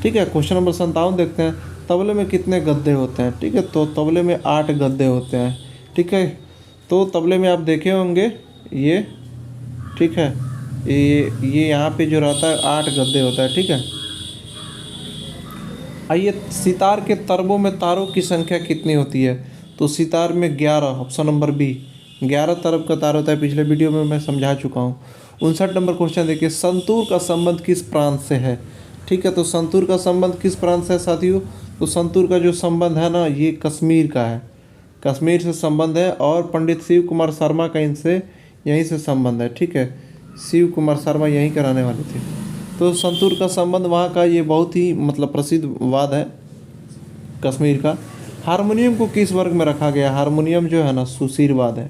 ठीक है। क्वेश्चन नंबर 57 देखते हैं, तबले में कितने गद्दे होते हैं? ठीक है, तो तबले में 8 गद्दे होते हैं, ठीक है। तो तबले में आप देखे होंगे ये, ठीक है, ये यहाँ पे जो रहता है 8 गद्दे होता है, ठीक है। आइए, सितार के तरबों में तारों की संख्या कितनी होती है? तो सितार में 11, ऑप्शन नंबर बी, 11 तरब का तार होता है। पिछले वीडियो में मैं समझा चुका हूँ। 59 नंबर क्वेश्चन देखिए, संतूर का संबंध किस प्रांत से है? ठीक है, तो संतूर का संबंध किस प्रांत से है साथियों? तो संतूर का जो संबंध है ना, ये कश्मीर का है, कश्मीर से संबंध है, और पंडित शिव कुमार शर्मा का इनसे यहीं से संबंध है, ठीक है। शिव कुमार शर्मा यहीं कराने वाले थे। तो संतूर का संबंध वहाँ का ये बहुत ही मतलब प्रसिद्ध वाद है कश्मीर का। हारमोनियम को किस वर्ग में रखा गया? हारमोनियम जो है ना सुशीरवाद है,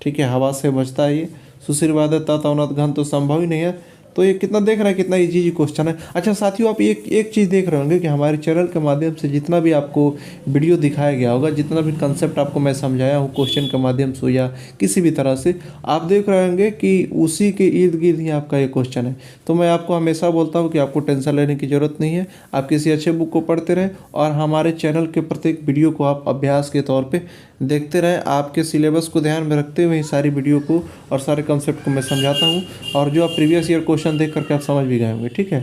ठीक है, हवा से बजता है ये, सुशीरवाद है। तत् अवनत घन तो संभव ही नहीं है। तो ये कितना देख रहा है, कितना इजी क्वेश्चन है। अच्छा साथियों, आप एक चीज़ देख रहे होंगे कि हमारे चैनल के माध्यम से जितना भी आपको वीडियो दिखाया गया होगा, जितना भी कंसेप्ट आपको मैं समझाया हूँ क्वेश्चन के माध्यम से या किसी भी तरह से, आप देख रहे होंगे कि उसी के इर्द गिर्द ही आपका ये क्वेश्चन है। तो मैं आपको हमेशा बोलता हूँ कि आपको टेंशन लेने की ज़रूरत नहीं है। आप किसी अच्छे बुक को पढ़ते रहें और हमारे चैनल के प्रत्येक वीडियो को आप अभ्यास के तौर पर देखते रहें। आपके सिलेबस को ध्यान में रखते हुए ही सारी वीडियो को और सारे कंसेप्ट को मैं समझाता हूँ, और जो आप प्रीवियस ईयर क्वेश्चन देख करके आप समझ भी गए होंगे। ठीक है,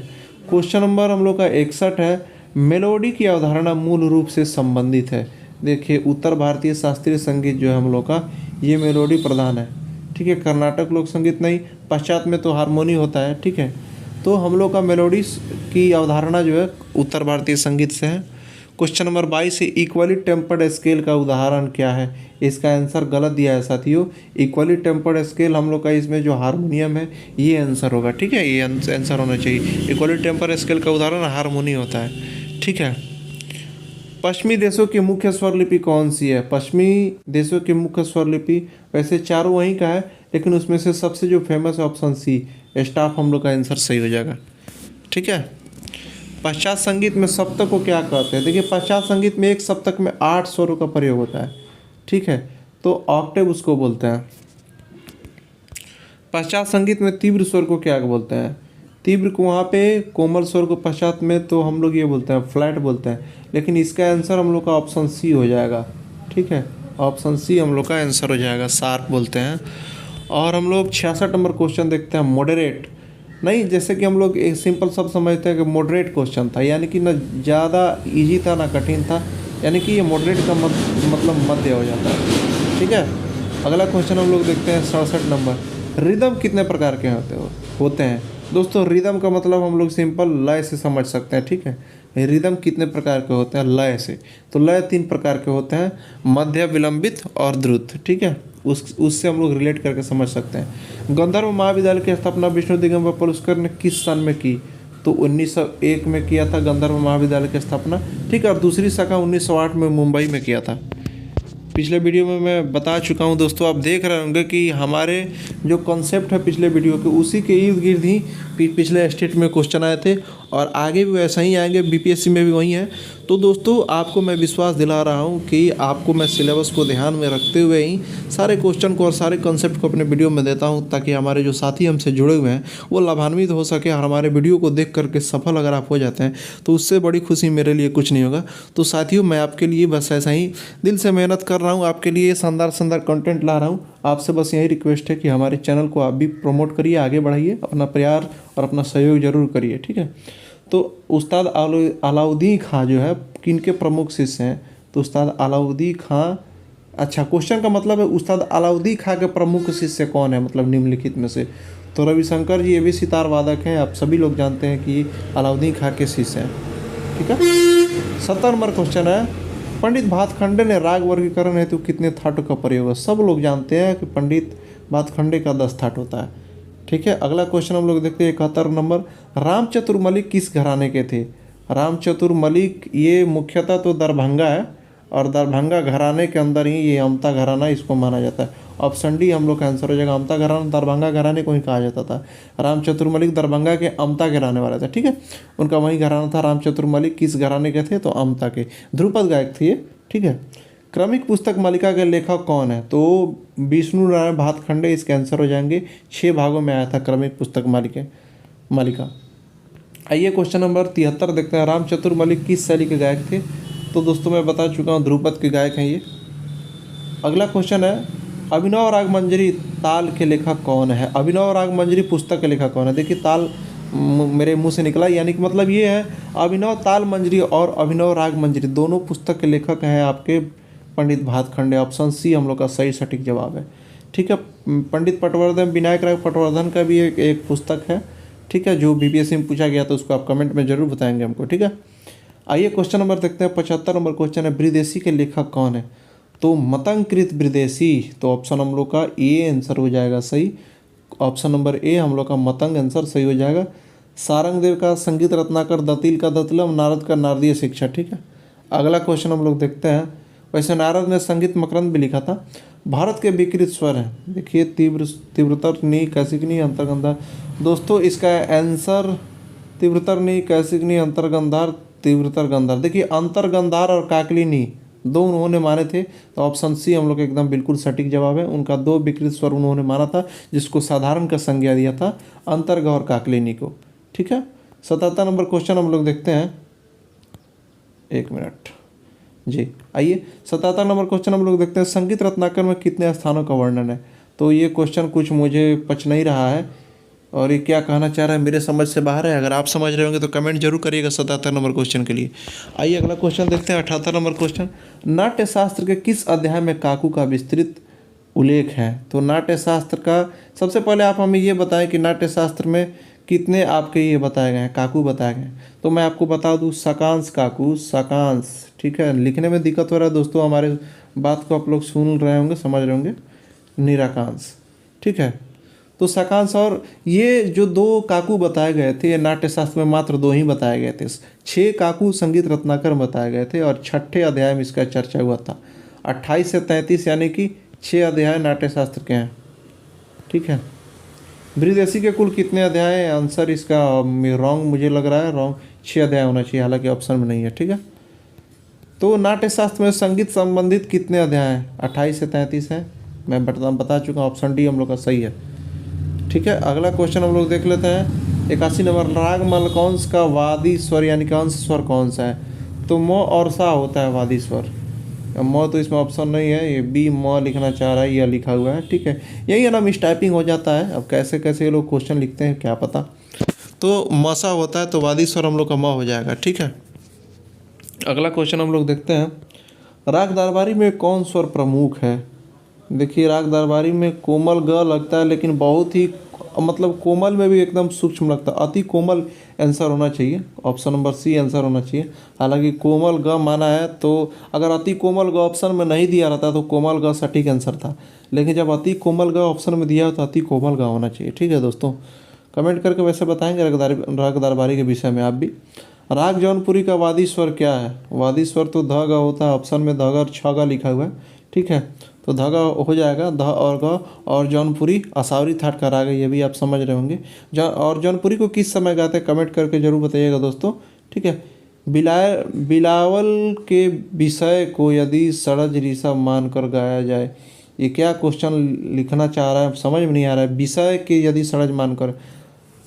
क्वेश्चन नंबर हम लोग का 61 है, मेलोडी की अवधारणा मूल रूप से संबंधित है। देखिए, उत्तर भारतीय शास्त्रीय संगीत जो है हम लोग का, ये मेलोडी प्रधान है। ठीक है, कर्नाटक लोक संगीत नहीं, पश्चात में तो हारमोनी होता है। ठीक है, तो हम लोग का मेलोडी की अवधारणा जो है उत्तर भारतीय संगीत से है। क्वेश्चन नंबर 22 है, इक्वली टेम्पर्ड स्केल का उदाहरण क्या है? इसका आंसर गलत दिया है साथियों। इक्वली टेम्पर्ड स्केल हम लोग का इसमें जो हारमोनियम है ये आंसर होगा। ठीक है, ये आंसर होना चाहिए। इक्वली टेम्पर्ड स्केल का उदाहरण हारमोनी होता है। ठीक है, पश्चिमी देशों की मुख्य स्वरलिपि कौन सी है? पश्चिमी देशों की मुख्य स्वरलिपि वैसे चारों वहीं का है, लेकिन उसमें से सबसे जो फेमस है ऑप्शन सी, स्टाफ हम लोग का आंसर सही हो जाएगा। ठीक है, पश्चात संगीत में सप्तक को क्या कहते हैं? देखिए, पश्चात संगीत में एक सप्तक में 8 स्वरों का प्रयोग होता है। ठीक है, तो ऑक्टेव उसको बोलते हैं। पश्चात संगीत में तीव्र स्वर को क्या बोलते हैं? तीव्र को वहाँ पे कोमल स्वर को पश्चात में तो हम लोग ये बोलते हैं फ्लैट बोलते हैं, लेकिन इसका आंसर हम लोग का ऑप्शन सी हो जाएगा। ठीक है, ऑप्शन सी हम लोग का आंसर हो जाएगा, शार्प बोलते हैं। और हम लोग 66 नंबर क्वेश्चन देखते हैं, मॉडरेट। नहीं, जैसे कि हम लोग एक सिंपल सब समझते हैं कि मॉडरेट क्वेश्चन था, यानी कि ना ज़्यादा इजी था ना कठिन था, यानी कि ये मॉडरेट का मतलब मध्य हो जाता है। ठीक है, अगला क्वेश्चन हम लोग देखते हैं 67 नंबर, रिदम कितने प्रकार के होते हैं? दोस्तों, रिदम का मतलब हम लोग सिंपल लय से समझ सकते हैं। ठीक है, रिदम कितने प्रकार के होते हैं? लय से। तो लय 3 प्रकार के होते हैं, मध्य, विलंबित और द्रुत। ठीक है, उससे हम लोग रिलेट करके समझ सकते हैं। गंधर्व महाविद्यालय की स्थापना विष्णु दिगंबर पुरस्कार ने किस सन में की? तो 1901 में किया था गंधर्व महाविद्यालय की स्थापना। ठीक है, और दूसरी शाखा 1908 में मुंबई में किया था। पिछले वीडियो में मैं बता चुका हूं दोस्तों, आप देख रहे होंगे कि हमारे जो कॉन्सेप्ट है पिछले वीडियो के, उसी के इर्द गिर्द ही पिछले स्टेट में क्वेश्चन आए थे, और आगे भी वैसा ही आएंगे, बीपीएससी में भी वही है। तो दोस्तों, आपको मैं विश्वास दिला रहा हूं कि आपको मैं सिलेबस को ध्यान में रखते हुए ही सारे क्वेश्चन को और सारे कॉन्सेप्ट को अपने वीडियो में देता हूं, ताकि हमारे जो साथी हमसे जुड़े हुए हैं वो लाभान्वित हो सके। और हमारे वीडियो को देख करके सफल अगर आप हो जाते हैं तो उससे बड़ी खुशी मेरे लिए कुछ नहीं होगा। तो साथियों, मैं आपके लिए बस ऐसा ही दिल से मेहनत कर रहा हूँ, आपके लिए शानदार शानदार कंटेंट ला रहा हूँ। आपसे बस यही रिक्वेस्ट है कि हमारे चैनल को आप भी प्रमोट करिए, आगे बढ़ाइए, अपना प्यार और अपना सहयोग जरूर करिए। ठीक है, तो उस्ताद अलाउद्दीन खां जो है किनके प्रमुख शिष्य हैं? तो उस्ताद अलाउद्दीन खां, अच्छा, क्वेश्चन का मतलब है उस्ताद अलाउद्दीन खां के प्रमुख शिष्य कौन है, मतलब निम्नलिखित में से? तो रविशंकर जी ये भी सितार वादक हैं, आप सभी लोग जानते हैं कि अलाउद्दीन खां के शिष्य हैं। ठीक है, 70 नंबर क्वेश्चन है, पंडित भातखंडे ने राग वर्गीकरण हेतु कितने थाटों का प्रयोग है? सब लोग जानते हैं कि पंडित भातखंडे का 10 थाट होता है। ठीक है, अगला क्वेश्चन हम लोग देखते हैं 71 नंबर, रामचतुर मलिक किस घराने के थे? रामचतुर मलिक ये मुख्यतः तो दरभंगा है, और दरभंगा घराने के अंदर ही ये अमता घराना इसको माना जाता है। ऑप्शन डी हम लोग का आंसर हो जाएगा, अमता घराना दरभंगा घराने को ही कहा जाता था। रामचतुर मलिक दरभंगा के अमता के रहने वाला था। ठीक है, उनका वही घराना था। रामचतुर मलिक किस घराने के थे? तो अमता के, ध्रुपद गायक थे ये। ठीक है, क्रमिक पुस्तक मालिका के लेखक कौन है? तो विष्णु नारायण भातखंडे इसके आंसर हो जाएंगे। 6 भागों में आया था क्रमिक पुस्तक मालिका। आइए क्वेश्चन नंबर 73 देखते हैं, रामचतुर मलिक किस शैली के गायक थे? तो दोस्तों, मैं बता चुका हूँ, ध्रुपद के गायक हैं ये। अगला क्वेश्चन है, अभिनव राग मंजरी ताल के लेखक कौन है? अभिनव राग मंजरी पुस्तक के लेखक कौन है? देखिए, ताल मेरे मुंह से निकला, यानी कि मतलब ये है, अभिनव ताल मंजरी और अभिनव राग मंजरी दोनों पुस्तक के लेखक हैं आपके पंडित भातखंडे। ऑप्शन सी हम लोग का सही सटीक जवाब है। ठीक है, पंडित पटवर्धन, विनायक राग पटवर्धन का भी एक पुस्तक है। ठीक है, जो बीपीएससी में पूछा गया, तो उसको आप कमेंट में जरूर बताएंगे हमको। ठीक है, आइए क्वेश्चन नंबर देखते हैं, 75 नंबर क्वेश्चन है, विदेशी के लेखक कौन है? तो मतंकृत विदेशी, तो ऑप्शन हम लोग का ए आंसर हो जाएगा सही। ऑप्शन नंबर ए हम लोग का मतंग आंसर सही हो जाएगा। सारंगदेव का संगीत रत्नाकर, दतिल का दतिलम, नारद का नारदीय शिक्षा। ठीक है, अगला क्वेश्चन हम लोग देखते हैं, वैसे नारद ने संगीत मकरंद भी लिखा था। भारत के विकृत स्वर हैं, देखिए, तीव्रतर नी, कैसिक नी, अंतर्गंधार। दोस्तों, इसका आंसर तीव्रतर नी, कैसिक नी, अंतर्गंधार, तीव्रतर गंधार। देखिए, अंतर्गंधार और काकली नी दो उन्होंने माने थे, तो ऑप्शन सी हम लोग एकदम बिल्कुल सटीक जवाब है। उनका 2 विकृत स्वर उन्होंने माना था, जिसको साधारण का संज्ञा दिया था, अंतर्ग और काकलिनी को। ठीक है, 77 नंबर क्वेश्चन हम लोग देखते हैं, 1 मिनट, जी। आइए 77 नंबर क्वेश्चन हम लोग देखते हैं, संगीत रत्नाकर में कितने स्थानों का वर्णन है। तो ये क्वेश्चन कुछ मुझे पच नहीं रहा है और ये क्या कहना चाह रहा है मेरे समझ से बाहर है। अगर आप समझ रहे होंगे तो कमेंट जरूर करिएगा 77 नंबर क्वेश्चन के लिए। आइए अगला क्वेश्चन देखते हैं 78 नंबर क्वेश्चन, नाट्य शास्त्र के किस अध्याय में काकू का विस्तृत उल्लेख है। तो नाट्य शास्त्र का सबसे पहले आप हमें ये बताएं कि नाट्य शास्त्र में कितने आपके ये बताए गए हैं, काकू बताए गए हैं। तो मैं आपको बता दूं, साकांश काकू, साकांश, ठीक है। लिखने में दिक्कत हो रहा है दोस्तों, हमारे बात को आप लोग सुन रहे होंगे, समझ रहे होंगे। निराकांश, ठीक है। तो साकांश और ये जो दो काकू बताए गए थे, ये नाट्य शास्त्र में मात्र 2 ही बताए गए थे। 6 काकू संगीत रत्नाकर बताए गए थे और 6ठे अध्याय में इसका चर्चा हुआ था। 28 से 33 यानी कि 6 अध्याय नाट्य शास्त्र के हैं, ठीक है। बृहदेशी के कुल कितने अध्याय हैं, आंसर इसका रॉन्ग मुझे लग रहा है, रॉन्ग 6 अध्याय होना चाहिए, हालांकि ऑप्शन में नहीं है, ठीक है। तो नाट्य शास्त्र में संगीत संबंधित कितने अध्याय हैं, 28 से 33 हैं। मैं बता चुका हूँ, ऑप्शन डी हम लोग का सही है, ठीक है। अगला क्वेश्चन हम लोग देख लेते हैं 81 नंबर, राग मलकौंस का वादी स्वर यानी कि अंश स्वर कौन सा है। तो म और सा होता है वादी स्वर। म तो इसमें ऑप्शन नहीं है, ये बी म लिखना चाह रहा है, यह लिखा हुआ है, ठीक है। यही है ना, मिस टाइपिंग हो जाता है। अब कैसे कैसे ये लोग क्वेश्चन लिखते हैं क्या पता। तो मसा होता है तो वादी स्वर हम लोग का म हो जाएगा, ठीक है। अगला क्वेश्चन हम लोग देखते हैं, राग दरबारी में कौन स्वर प्रमुख है। देखिए राग दरबारी में कोमल ग लगता है, लेकिन बहुत ही मतलब कोमल में भी एकदम सूक्ष्म लगता है, अति कोमल आंसर होना चाहिए, ऑप्शन नंबर सी आंसर होना चाहिए। हालांकि कोमल ग माना है, तो अगर अति कोमल ग ऑप्शन में नहीं दिया रहता तो कोमल ग सटीक आंसर था, लेकिन जब अति कोमल ग ऑप्शन में दिया हो तो अति कोमल ग होना चाहिए, ठीक है दोस्तों। कमेंट करके वैसे बताएंगे राग दरबारी के विषय में आप भी। राग जौनपुरी का वादी स्वर क्या है। वादी स्वर तो ध ग होता है, ऑप्शन में ध ग और छ ग लिखा हुआ है, ठीक है। तो ध ग हो जाएगा, ध और ग। और जौनपुरी असावरी थाट का राग है, ये भी आप समझ रहे होंगे। और जौनपुरी को किस समय गाते हैं, कमेंट करके जरूर बताइएगा दोस्तों, ठीक है। बिलावल के विषय को यदि सड़ज ऋषभ मानकर गाया जाए, ये क्या क्वेश्चन लिखना चाह रहा है समझ में नहीं आ रहा है। विषय के यदि सड़ज मानकर,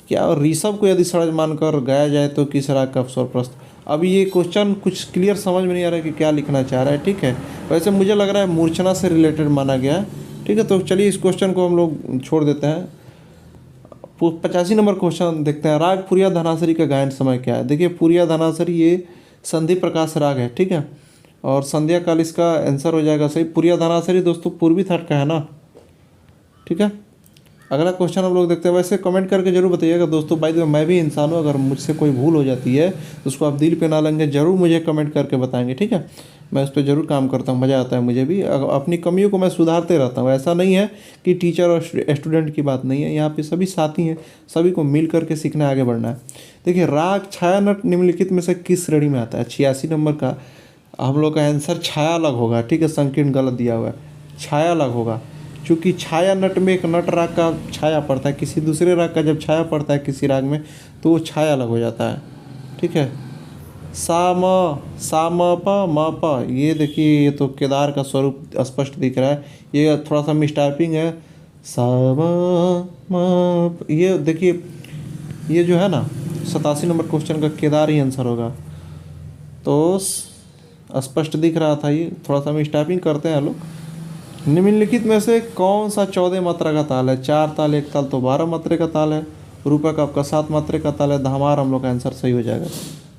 क्या ऋषभ को यदि सड़ज मानकर गाया जाए तो किस राग का स्वर प्रस्त। अभी ये क्वेश्चन कुछ क्लियर समझ में नहीं आ रहा है कि क्या लिखना चाह रहा है, ठीक है। वैसे मुझे लग रहा है मूर्छना से रिलेटेड माना गया है, ठीक है। तो चलिए इस क्वेश्चन को हम लोग छोड़ देते हैं। 85 नंबर क्वेश्चन देखते हैं, राग पुरिया धनासरी का गायन समय क्या है। देखिए पुरिया धनासरी ये संधि प्रकाश राग है, ठीक है। और संध्या काल इसका आंसर हो जाएगा सही। पुरिया धनासरी दोस्तों पूर्वी थाट का है ना, ठीक है। अगला क्वेश्चन हम लोग देखते हैं, वैसे कमेंट करके जरूर बताइएगा दोस्तों। बाय द वे मैं भी इंसान हूँ, अगर मुझसे कोई भूल हो जाती है तो उसको आप दिल पे ना लेंगे, जरूर मुझे कमेंट करके बताएंगे, ठीक है। मैं उस पर जरूर काम करता हूँ, मज़ा आता है मुझे भी। अपनी कमियों को मैं सुधारते रहता हूँ। ऐसा नहीं है कि टीचर और स्टूडेंट की बात नहीं है, यहाँ पे सभी साथी हैं, सभी को मिल करके सीखना आगे बढ़ना है। देखिए राग छाया नट निम्नलिखित में से किस श्रेणी में आता है। 86 नंबर का हम लोग का आंसर छाया अलग होगा, ठीक है। संकीर्ण गलत दिया हुआ है, छाया अलग होगा, क्योंकि छाया नट में एक नट राग का छाया पड़ता है, किसी दूसरे राग का जब छाया पड़ता है किसी राग में तो वो छाया अलग हो जाता है, ठीक है। सा म प म प, ये देखिए ये तो केदार का स्वरूप स्पष्ट दिख रहा है, ये थोड़ा सा मिसटाइपिंग है। सा म ये देखिए ये जो है ना 87 नंबर क्वेश्चन का केदार ही आंसर होगा। तो स्पष्ट दिख रहा था, ये थोड़ा सा मिसटाइपिंग करते हैं लोग। निम्नलिखित में से कौन सा 14 मात्रा का ताल है। 4 ताल 1 ताल तो 12 मात्रे का ताल है। रूपक आपका 7 मात्रे का ताल है। धमार हम लोग का आंसर सही हो जाएगा,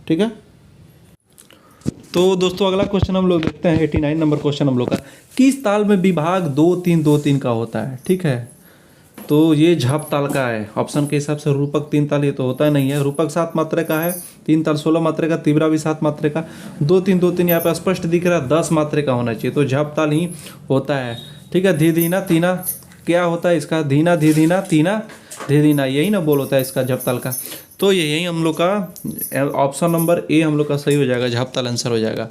ठीक है। तो दोस्तों अगला क्वेश्चन हम लोग देखते हैं 89 नंबर क्वेश्चन हम लोग का, किस ताल में विभाग 2-3-2-3 का होता है, ठीक है। तो ये झप ताल का है, ऑप्शन के हिसाब से रूपक 3 ताल ये तो होता नहीं है। रूपक 7 मात्रा का है, 3 ताल 16 मात्रे का, तीव्रा भी 7 मात्रे का, 2-3-2-3 यहाँ पे स्पष्ट दिख रहा है 10 मात्रे का होना चाहिए, तो झप ताल ही होता है, ठीक है। धी धीना तीना क्या होता है इसका, धीना धी धीना तीना धी धीना, यही ना बोल होता है इसका झप ताल का। तो यही हम लोग का ऑप्शन नंबर ए हम लोग का सही हो जाएगा, झप ताल आंसर हो जाएगा,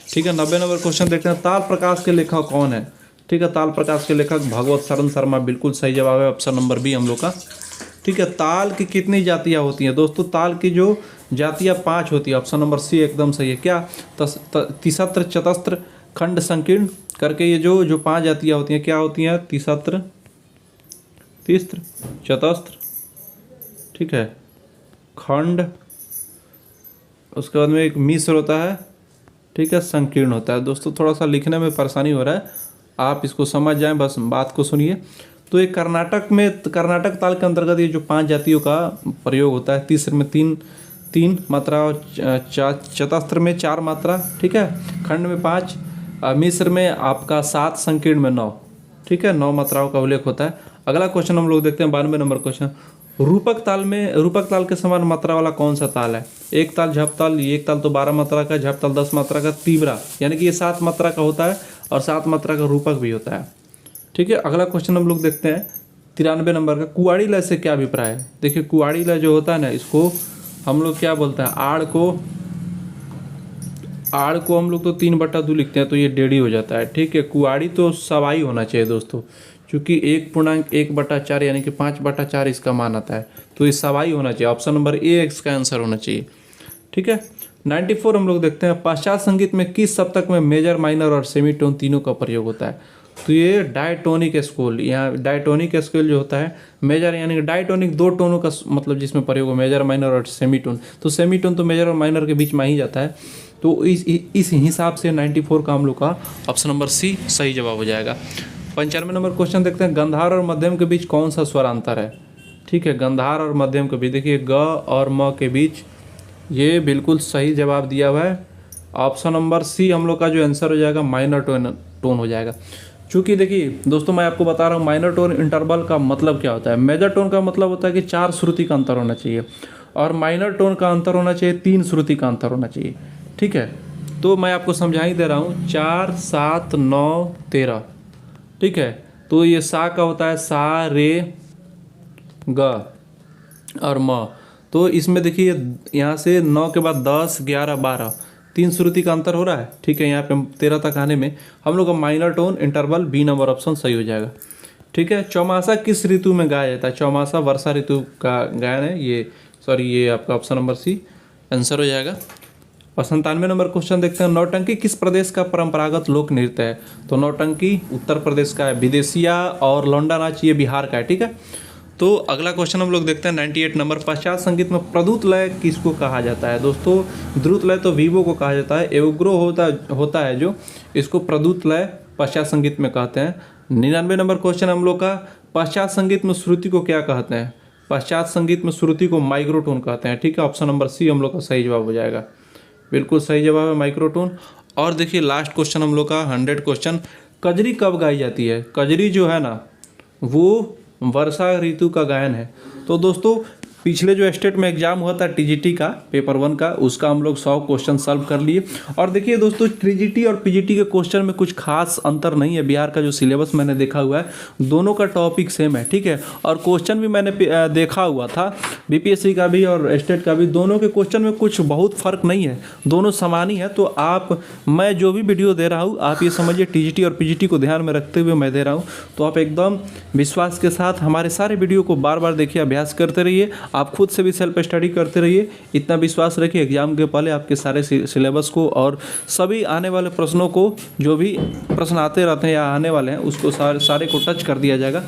ठीक है। 90 नंबर क्वेश्चन देखते हैं, ताल प्रकाश के लेखक कौन है, ठीक है। ताल प्रकाश के लेखक भगवत शरण शर्मा, बिल्कुल सही जवाब है, ऑप्शन नंबर बी हम लोग का, ठीक है। ताल की कितनी जातियाँ होती हैं दोस्तों, ताल की जो जातियाँ 5 होती है, ऑप्शन नंबर सी एकदम सही है। क्या तिसत्र चतस्त्र खंड संकीर्ण करके ये जो 5 जातियाँ होती हैं क्या होती हैं, तिसत्र तिस्त्र चतस्त्र, ठीक है, खंड, उसके बाद में एक मिश्र होता है, ठीक है, संकीर्ण होता है। दोस्तों थोड़ा सा लिखने में परेशानी हो रहा है, आप इसको समझ जाएं, बस बात को सुनिए। तो ये कर्नाटक ताल के अंतर्गत ये जो 5 जातियों का प्रयोग होता है। तीसरे में तीन मात्रा और चतस्त्र में 4 मात्रा, ठीक है, खंड में 5, मिश्र में आपका 7, संकीर्ण में 9, ठीक है, 9 मात्राओं का उल्लेख होता है। अगला क्वेश्चन हम लोग देखते हैं 92 नंबर क्वेश्चन। रूपक ताल के समान मात्रा वाला कौन सा ताल है? एक ताल झप ताल, एक ताल तो 12 मात्रा का, झप ताल 10 मात्रा का, तीव्रा यानी कि ये 7 मात्रा का होता है और 7 मात्रा का रूपक भी होता है, ठीक है। अगला क्वेश्चन हम लोग देखते हैं 93 नंबर का। कुआड़ी लय से क्या अभिप्राय है? देखिए कुआड़ी लय जो होता है ना, इसको हम लोग क्या बोलते हैं, आड़ को हम लोग तो 3/2 लिखते हैं तो ये 1.5 हो जाता है, ठीक है। कुआड़ी तो सवाई होना चाहिए दोस्तों, क्योंकि 1.1/4 यानी कि 5/4 इसका मान आता है, तो ये सवाई होना चाहिए। ऑप्शन नंबर ए इसका आंसर होना चाहिए, ठीक है। 94 हम लोग देखते हैं। पाश्चात्य संगीत में किस सप्तक में मेजर, माइनर और सेमीटोन तीनों का प्रयोग होता है? तो ये डायटोनिक स्केल, यहाँ डायटोनिक स्केल जो होता है, मेजर यानी कि डायटोनिक 2 टोनों का मतलब जिसमें प्रयोग हो, मेजर, माइनर और सेमीटोन। तो सेमीटोन तो मेजर और माइनर के बीच में ही जाता है, तो इस हिसाब से 94 का हम लोग का ऑप्शन नंबर सी सही जवाब हो जाएगा। 95 नंबर क्वेश्चन देखते हैं। गंधार और मध्यम के बीच कौन सा स्वरांतर है? ठीक है, गंधार और मध्यम के बीच, देखिए ग और म के बीच, ये बिल्कुल सही जवाब दिया हुआ है। ऑप्शन नंबर सी हम लोग का जो आंसर हो जाएगा माइनर टोन हो जाएगा। चूँकि देखिए दोस्तों मैं आपको बता रहा हूँ माइनर टोन इंटरवल का मतलब क्या होता है। मेजर टोन का मतलब होता है कि 4 श्रुति का अंतर होना चाहिए, और माइनर टोन का अंतर होना चाहिए 3 श्रुति का अंतर होना चाहिए, ठीक है। तो मैं आपको समझा ही दे रहा हूँ, 4, 7, 9, 13, ठीक है। तो ये सा का होता है सा, रे, ग और म। तो इसमें देखिए यहाँ से 9 के बाद 10, 11, 12, 3 श्रुति का अंतर हो रहा है, ठीक है। यहाँ पे 13 तक आने में हम लोग का minor tone interval B number option सही हो जाएगा, ठीक है। चौमासा किस ऋतु में गाया जाता है? चौमासा वर्षा ऋतु का गायन है, ये आपका ऑप्शन नंबर सी आंसर हो जाएगा। और 97 नंबर क्वेश्चन देखते हैं। नौटंकी किस प्रदेश का परंपरागत लोक नृत्य है? तो नौटंकी उत्तर प्रदेश का है, विदेशिया और लौंडा नाच ये बिहार का है, ठीक है। तो अगला क्वेश्चन हम लोग देखते हैं 98 नंबर। पश्चात संगीत में प्रद्रुत लय किसको कहा जाता है? दोस्तों द्रुत लय तो वीवो को कहा जाता है, एवग्रो होता है जो, इसको प्रद्रुत लय पश्चात संगीत में कहते हैं। 99 नंबर क्वेश्चन हम लोग का। पश्चात संगीत में श्रुति को क्या कहते हैं? पश्चात संगीत में श्रुति को माइक्रोटोन कहते हैं, ठीक है। ऑप्शन नंबर सी हम लोग का सही जवाब हो जाएगा, बिल्कुल सही जवाब है माइक्रोटोन। और देखिए लास्ट क्वेश्चन हम लोग का 100 क्वेश्चन। कजरी कब गाई जाती है? कजरी जो है ना वो वर्षा ऋतु का गायन है। तो दोस्तों पिछले जो स्टेट में एग्जाम हुआ था टीजीटी का पेपर 1 का, उसका हम लोग 100 क्वेश्चन सॉल्व कर लिए। और देखिए दोस्तों टीजीटी और पीजीटी के क्वेश्चन में कुछ खास अंतर नहीं है। बिहार का जो सिलेबस मैंने देखा हुआ है दोनों का टॉपिक सेम है, ठीक है। और क्वेश्चन भी मैंने देखा हुआ था, बीपीएससी का भी और स्टेट का भी, दोनों के क्वेश्चन में कुछ बहुत फर्क नहीं है, दोनों समान ही है। तो मैं जो भी वीडियो दे रहा हूँ आप ये समझिए टीजीटी और पीजीटी को ध्यान में रखते हुए मैं दे रहा हूँ। तो आप एकदम विश्वास के साथ हमारे सारे वीडियो को बार बार देखिए, अभ्यास करते रहिए, आप खुद से भी सेल्फ स्टडी करते रहिए। इतना विश्वास रखिए एग्जाम के पहले आपके सारे सिलेबस को और सभी आने वाले प्रश्नों को, जो भी प्रश्न आते रहते हैं या आने वाले हैं, उसको सारे को टच कर दिया जाएगा।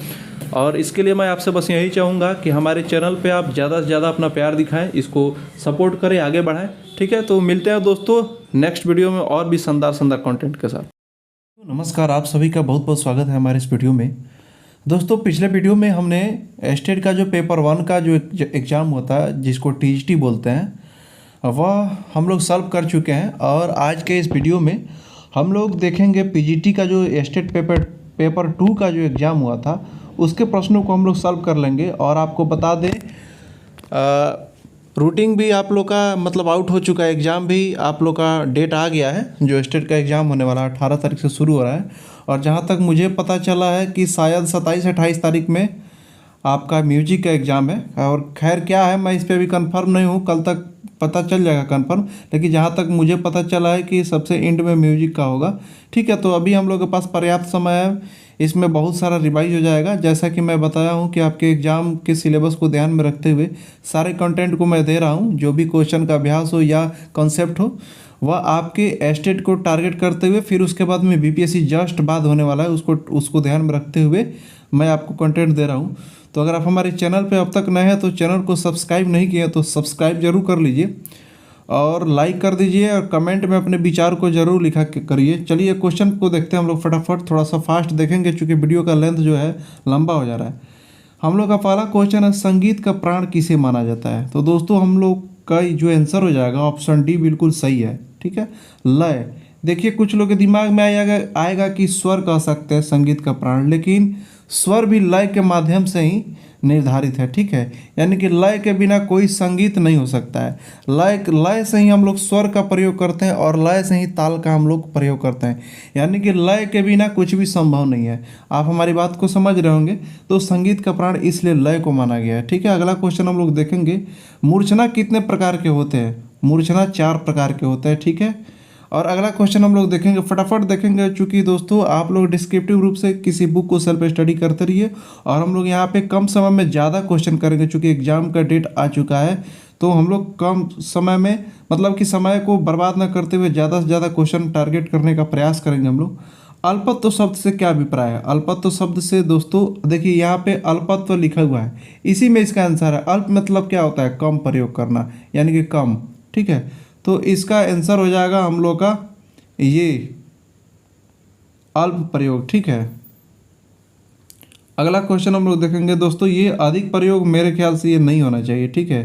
और इसके लिए मैं आपसे बस यही चाहूँगा कि हमारे चैनल पे आप ज़्यादा से ज़्यादा अपना प्यार दिखाएं, इसको सपोर्ट करें, आगे बढ़ाएं, ठीक है। तो मिलते हैं दोस्तों नेक्स्ट वीडियो में और भी शानदार कंटेंट के साथ। नमस्कार, आप सभी का बहुत बहुत स्वागत है हमारे इस वीडियो में। दोस्तों पिछले वीडियो में हमने स्टेट का जो पेपर 1 का जो एग्ज़ाम होता है जिसको टीजीटी बोलते हैं वह हम लोग सॉल्व कर चुके हैं। और आज के इस वीडियो में हम लोग देखेंगे पीजीटी का जो स्टेट पेपर 2 का जो एग्ज़ाम हुआ था उसके प्रश्नों को हम लोग सॉल्व कर लेंगे। और आपको बता दें रूटीन भी आप लोग का मतलब आउट हो चुका है, एग्ज़ाम भी आप लोग का डेट आ गया है। जो स्टेट का एग्ज़ाम होने वाला है 18 तारीख से शुरू हो रहा है, और जहाँ तक मुझे पता चला है कि शायद 27-28 तारीख में आपका म्यूजिक का एग्ज़ाम है। और खैर क्या है मैं इस पर भी कंफर्म नहीं हूँ, कल तक पता चल जाएगा कंफर्म, लेकिन जहाँ तक मुझे पता चला है कि सबसे एंड में म्यूजिक का होगा, ठीक है। तो अभी हम लोग के पास पर्याप्त समय है, इसमें बहुत सारा रिवाइज हो जाएगा। जैसा कि मैं बताया हूँ कि आपके एग्ज़ाम के सिलेबस को ध्यान में रखते हुए सारे कंटेंट को मैं दे रहा हूँ। जो भी क्वेश्चन का अभ्यास हो या कॉन्सेप्ट हो वह आपके स्टेट को टारगेट करते हुए, फिर उसके बाद में बीपीएससी जस्ट बाद होने वाला है उसको ध्यान में रखते हुए मैं आपको कंटेंट दे रहा हूँ। तो अगर आप हमारे चैनल पे अब तक नए हैं तो चैनल को सब्सक्राइब नहीं किया तो सब्सक्राइब जरूर कर लीजिए। और लाइक कर दीजिए और कमेंट में अपने विचार को जरूर लिखा करिए। चलिए क्वेश्चन को देखते हैं हम लोग फटाफट, थोड़ा सा फास्ट देखेंगे क्योंकि वीडियो का लेंथ जो है लंबा हो जा रहा है। हम लोग का पहला क्वेश्चन है, संगीत का प्राण किसे माना जाता है? तो दोस्तों हम लोग का जो आंसर हो जाएगा ऑप्शन डी बिल्कुल सही है। ठीक है, लय। देखिए कुछ लोग के दिमाग में आएगा कि स्वर कह सकते हैं संगीत का प्राण, लेकिन स्वर भी लय के माध्यम से ही निर्धारित है। ठीक है, यानी कि लय के बिना कोई संगीत नहीं हो सकता है। लय से ही हम लोग स्वर का प्रयोग करते हैं और लय से ही ताल का हम लोग प्रयोग करते हैं, यानी कि लय के बिना कुछ भी संभव नहीं है। आप हमारी बात को समझ रहे होंगे। तो संगीत का प्राण इसलिए लय को माना गया है। ठीक है, अगला क्वेश्चन हम लोग देखेंगे, मूर्छना कितने प्रकार के होते हैं? मूर्छना 4 प्रकार के होते हैं। ठीक है, और अगला क्वेश्चन हम लोग देखेंगे, फटाफट देखेंगे चूँकि दोस्तों आप लोग डिस्क्रिप्टिव रूप से किसी बुक को सेल्फ स्टडी करते रहिए और हम लोग यहाँ पे कम समय में ज़्यादा क्वेश्चन करेंगे। चूँकि एग्जाम का डेट आ चुका है तो हम लोग कम समय में, मतलब कि समय को बर्बाद न करते हुए ज़्यादा से ज़्यादा क्वेश्चन टारगेट करने का प्रयास करेंगे हम लोग। अल्पत्व शब्द से क्या अभिप्राय है? अल्पत्व शब्द से दोस्तों देखिए यहाँ पे अल्पत्व लिखा हुआ है, इसी में इसका आंसर है। अल्प मतलब क्या होता है? कम प्रयोग करना, यानी कि कम। ठीक है, तो इसका आंसर हो जाएगा हम लोग का ये अल्प प्रयोग। ठीक है, अगला क्वेश्चन हम लोग देखेंगे दोस्तों, ये अधिक प्रयोग मेरे ख्याल से ये नहीं होना चाहिए। ठीक है,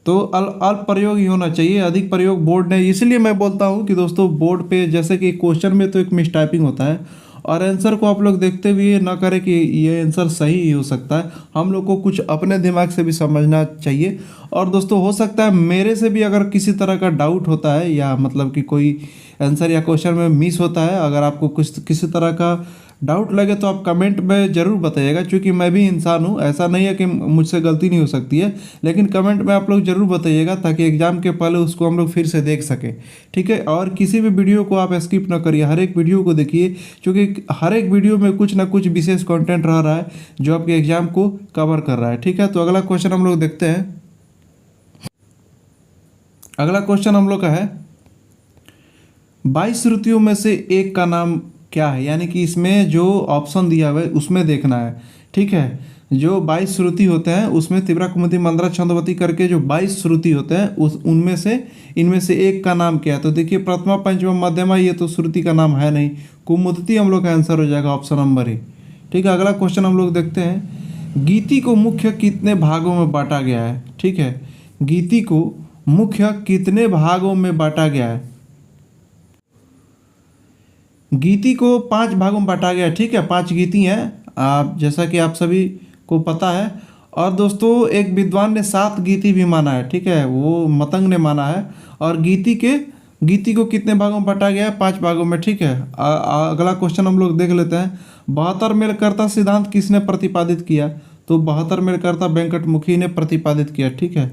तो अल्प प्रयोग ही होना चाहिए। अधिक प्रयोग बोर्ड ने, इसलिए मैं बोलता हूँ कि दोस्तों बोर्ड पे जैसे कि क्वेश्चन में तो एक मिसटाइपिंग होता है और आंसर को आप लोग देखते हुए ना करें कि ये आंसर सही ही हो सकता है। हम लोग को कुछ अपने दिमाग से भी समझना चाहिए। और दोस्तों हो सकता है मेरे से भी अगर किसी तरह का डाउट होता है या मतलब कि कोई आंसर या क्वेश्चन में मिस होता है, अगर आपको कुछ किसी तरह का डाउट लगे तो आप कमेंट में ज़रूर बताइएगा, क्योंकि मैं भी इंसान हूँ। ऐसा नहीं है कि मुझसे गलती नहीं हो सकती है, लेकिन कमेंट में आप लोग ज़रूर बताइएगा ताकि एग्ज़ाम के पहले उसको हम लोग फिर से देख सकें। ठीक है, और किसी भी वीडियो को आप स्किप ना करिए, हर एक वीडियो को देखिए, क्योंकि हर एक वीडियो में कुछ ना कुछ विशेष कंटेंट रह रहा है जो आपके एग्ज़ाम को कवर कर रहा है। ठीक है, तो अगला क्वेश्चन हम लोग देखते हैं। अगला क्वेश्चन हम लोग का है, 22 श्रुतियों में से एक का नाम क्या है? यानी कि इसमें जो ऑप्शन दिया हुआ है उसमें देखना है। ठीक है, जो 22 श्रुति होते हैं उसमें तिवरा कुमुदी मंद्रा छंदवती करके जो 22 श्रुति होते हैं उस उनमें से इनमें से एक का नाम क्या है? तो देखिए प्रथमा पंचमा मध्यमा ये तो श्रुति का नाम है नहीं, कुमुदती हम लोग का आंसर हो जाएगा ऑप्शन नंबर ही। ठीक है, अगला क्वेश्चन हम लोग देखते हैं, गीति को मुख्य कितने भागों में बांटा गया है? ठीक है, गीति को मुख्य कितने भागों में बांटा गया है? गीति को 5 भागों में बांटा गया है। ठीक है, 5 गीति हैं, आप जैसा कि आप सभी को पता है। और दोस्तों एक विद्वान ने 7 गीति भी माना है। ठीक है, वो मतंग ने माना है। और गीति को कितने भागों में बांटा गया है? 5 भागों में। ठीक है, अगला क्वेश्चन हम लोग देख लेते हैं, 72 मेलकर्ता सिद्धांत किसने प्रतिपादित किया? तो 72 मेलकर्ता वेंकटमुखी ने प्रतिपादित किया। ठीक है,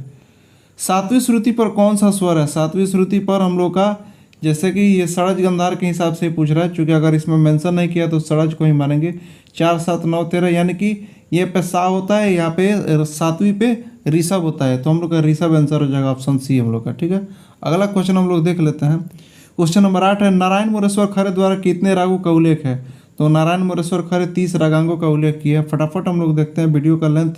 7वीं श्रुति पर कौन सा स्वर है? 7वीं श्रुति पर हम लोग का, जैसे कि ये षडज गंधार के हिसाब से पूछ रहा है, क्योंकि अगर इसमें मेंशन नहीं किया तो षडज को ही मानेंगे। 4 7 9 13, यानी कि ये पे सा होता है, यहाँ पे 7वीं पे ऋषभ होता है, तो हम लोग का ऋषभ आंसर हो जाएगा ऑप्शन सी हम लोग का। ठीक है, अगला क्वेश्चन हम लोग देख लेते हैं। क्वेश्चन नंबर 8 है, नारायण मोरेश्वर खरे द्वारा कितने रागों का उल्लेख है? तो नारायण मोरेश्वर खरे 30 रागांगों का उल्लेख किया है। फटाफट हम लोग देखते हैं, वीडियो का लेंथ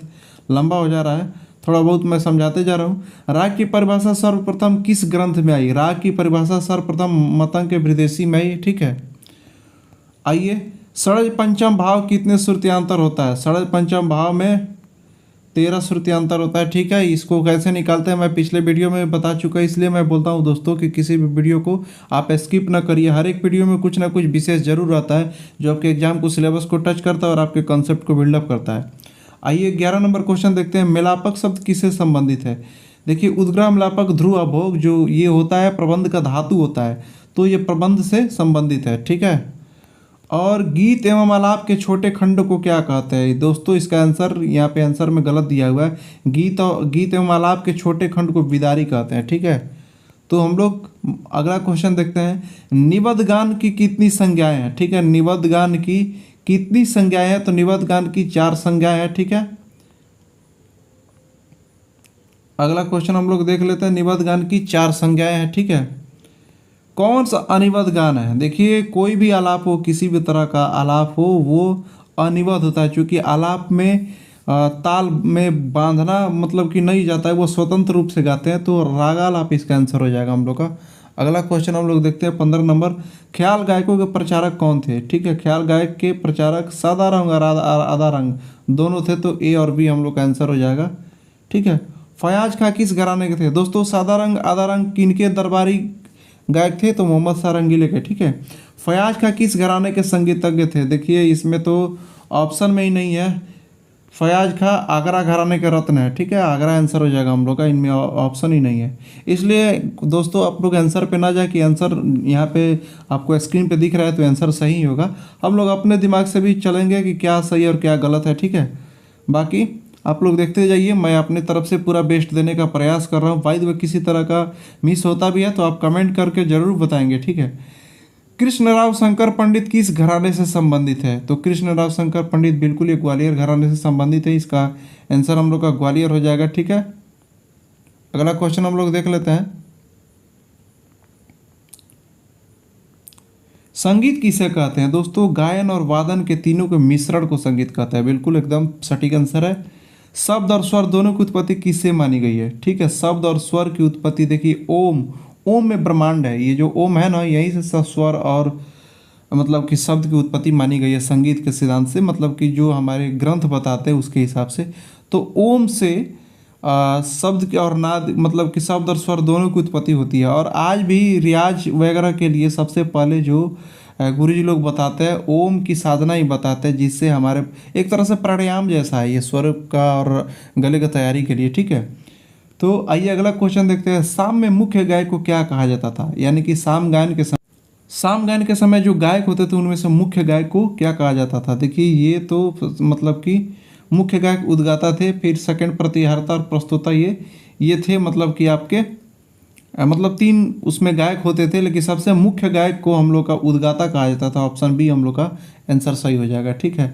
लंबा हो जा रहा है, थोड़ा बहुत मैं समझाते जा रहा हूँ। राग की परिभाषा सर्वप्रथम किस ग्रंथ में आई? राग की परिभाषा सर्वप्रथम मतंग के वृदेशी में आई। ठीक है, आइए, षडज पंचम भाव कितने श्रुतियांतर होता है? षडज पंचम भाव में 13 श्रुतियांतर होता है। ठीक है, इसको कैसे निकालते हैं मैं पिछले वीडियो में बता चुका, इसलिए मैं बोलता हूँ दोस्तों कि किसी भी वीडियो को आप स्किप ना करिए। हर एक वीडियो में कुछ ना कुछ विशेष जरूर रहता है जो आपके एग्जाम को, सिलेबस को टच करता है और आपके कॉन्सेप्ट को बिल्डअप करता है। आइए 11 नंबर क्वेश्चन देखते हैं, मेलापक शब्द किससे संबंधित है? देखिए उद्ग्रह मेलापक ध्रुव अभोग जो ये होता है प्रबंध का धातु होता है, तो ये प्रबंध से संबंधित है। ठीक है, और गीत एवं आलाप के छोटे खंड को क्या कहते हैं? दोस्तों इसका आंसर यहाँ पे आंसर में गलत दिया हुआ है, गीत एवं आलाप के छोटे खंड को विदारी कहते हैं। ठीक है, तो हम लोग अगला क्वेश्चन देखते हैं, निबद्ध गान की कितनी संज्ञाएं हैं? ठीक है, निबद्ध गान की कितनी संज्ञाएं हैं? तो निबद्ध गान की 4 संज्ञाएं हैं। ठीक है, अगला क्वेश्चन हम लोग देख लेते हैं, निबद्ध गान की 4 संज्ञाएं हैं। ठीक है, कौन सा अनिबद्ध गान है? देखिए कोई भी आलाप हो, किसी भी तरह का आलाप हो, वो अनिबद्ध होता है, क्योंकि आलाप में ताल में बांधना मतलब कि नहीं जाता है, वो स्वतंत्र रूप से गाते हैं, तो रागालाप इसका आंसर हो जाएगा हम लोग का। अगला क्वेश्चन हम लोग देखते हैं 15 नंबर। ख्याल गायकों के प्रचारक कौन थे? ठीक है, ख्याल गायक के प्रचारक सादा रंग और आधा रंग दोनों थे, तो ए और बी हम लोग का आंसर हो जाएगा। ठीक है, फयाज खां किस घराने के थे? दोस्तों सादा रंग आधा रंग किनके दरबारी गायक थे? तो मोहम्मद शाह रंगीले के। ठीक है, फयाज खां किस घराने के संगीतज्ञ थे? देखिए इसमें तो ऑप्शन में ही नहीं है। फयाज खां आगरा घराने के रत्न है। ठीक है, आगरा आंसर हो जाएगा हम लोग का, इनमें ऑप्शन ही नहीं है। इसलिए दोस्तों आप लोग आंसर पे ना जाए कि आंसर यहाँ पे आपको स्क्रीन पे दिख रहा है तो आंसर सही होगा। हम लोग अपने दिमाग से भी चलेंगे कि क्या सही और क्या गलत है। ठीक है, बाकी आप लोग देखते जाइए, मैं अपनी तरफ से पूरा बेस्ट देने का प्रयास कर रहा हूँ। बाय द वे किसी तरह का मिस होता भी है तो आप कमेंट करके ज़रूर बताएंगे। ठीक है, कृष्णराव शंकर पंडित किस घराने से संबंधित है? तो कृष्णराव शंकर पंडित बिल्कुल ये ग्वालियर घराने से संबंधित है, इसका आंसर हम लोग का ग्वालियर हो जाएगा। ठीक है, अगला क्वेश्चन हम लोग देख लेते हैं। संगीत किसे कहते हैं? दोस्तों गायन और वादन के तीनों के मिश्रण को संगीत कहता है। बिल्कुल एकदम सटीक आंसर है। शब्द और स्वर दोनों की उत्पत्ति किससे मानी गई है? ठीक है, शब्द और स्वर की उत्पत्ति देखिए ओम, ओम में ब्रह्मांड है, ये जो ओम है ना यहीं से सब स्वर और मतलब कि शब्द की उत्पत्ति मानी गई है संगीत के सिद्धांत से, मतलब कि जो हमारे ग्रंथ बताते हैं उसके हिसाब से। तो ओम से शब्द के और नाद मतलब कि शब्द और स्वर दोनों की उत्पत्ति होती है। और आज भी रियाज वगैरह के लिए सबसे पहले जो गुरु जी लोग बताते हैं ओम की साधना ही बताते हैं, जिससे हमारे एक तरह से प्राणायाम जैसा है ये स्वर का और गले की तैयारी के लिए। ठीक है, तो आइए अगला क्वेश्चन देखते हैं। शाम में मुख्य गायक को क्या कहा जाता था? यानी कि शाम गायन के समय जो गायक होते थे उनमें से मुख्य गायक को क्या कहा जाता था? देखिए ये तो मतलब कि मुख्य गायक उद्गाता थे, फिर सेकंड प्रतिहर्ता और प्रस्तुता ये थे, मतलब कि आपके मतलब 3 उसमें गायक होते थे, लेकिन सबसे मुख्य गायक को हम लोग का उद्गाता कहा जाता था। ऑप्शन बी हम लोग का आंसर सही हो जाएगा। ठीक है,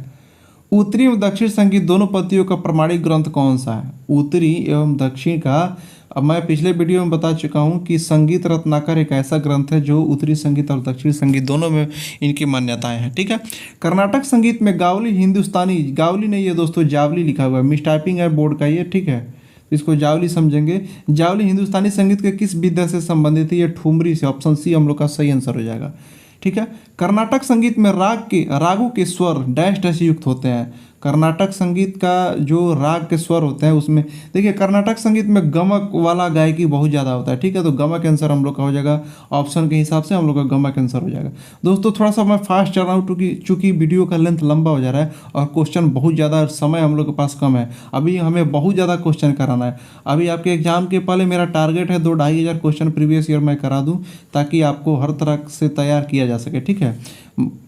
उत्तरी एवं दक्षिण संगीत दोनों पद्धतियों का प्रमाणिक ग्रंथ कौन सा है? उत्तरी एवं दक्षिण का, अब मैं पिछले वीडियो में बता चुका हूँ कि संगीत रत्नाकर एक ऐसा ग्रंथ है जो उत्तरी संगीत और दक्षिणी संगीत दोनों में इनकी मान्यताएं हैं। ठीक है, कर्नाटक संगीत में गावली हिंदुस्तानी, गावली नहीं है दोस्तों जावली लिखा हुआ है, मिस टाइपिंग है बोर्ड का ये। ठीक है, इसको जावली समझेंगे। जावली हिंदुस्तानी संगीत के किस विधा से संबंधित है? ये ठुमरी से। ऑप्शन सी हम लोग का सही आंसर हो जाएगा। ठीक है, कर्नाटक संगीत में रागों के स्वर डैश डैश युक्त होते हैं। कर्नाटक संगीत का जो राग के स्वर होते हैं उसमें देखिए कर्नाटक संगीत में गमक वाला गायकी बहुत ज़्यादा होता है। ठीक है, तो गमक आंसर हम लोग का हो जाएगा। ऑप्शन के हिसाब से हम लोग का गमक आंसर हो जाएगा। दोस्तों थोड़ा सा मैं फास्ट चल रहा हूँ चूँकि वीडियो का लेंथ लंबा हो जा रहा है और क्वेश्चन बहुत ज़्यादा, समय हम लोग के पास कम है। अभी हमें बहुत ज़्यादा क्वेश्चन कराना है। अभी आपके एग्जाम के पहले मेरा टारगेट है 2-2.5 हज़ार क्वेश्चन प्रीवियस ईयर मैं करा दूँ, ताकि आपको हर तरह से तैयार किया जा सके। ठीक है,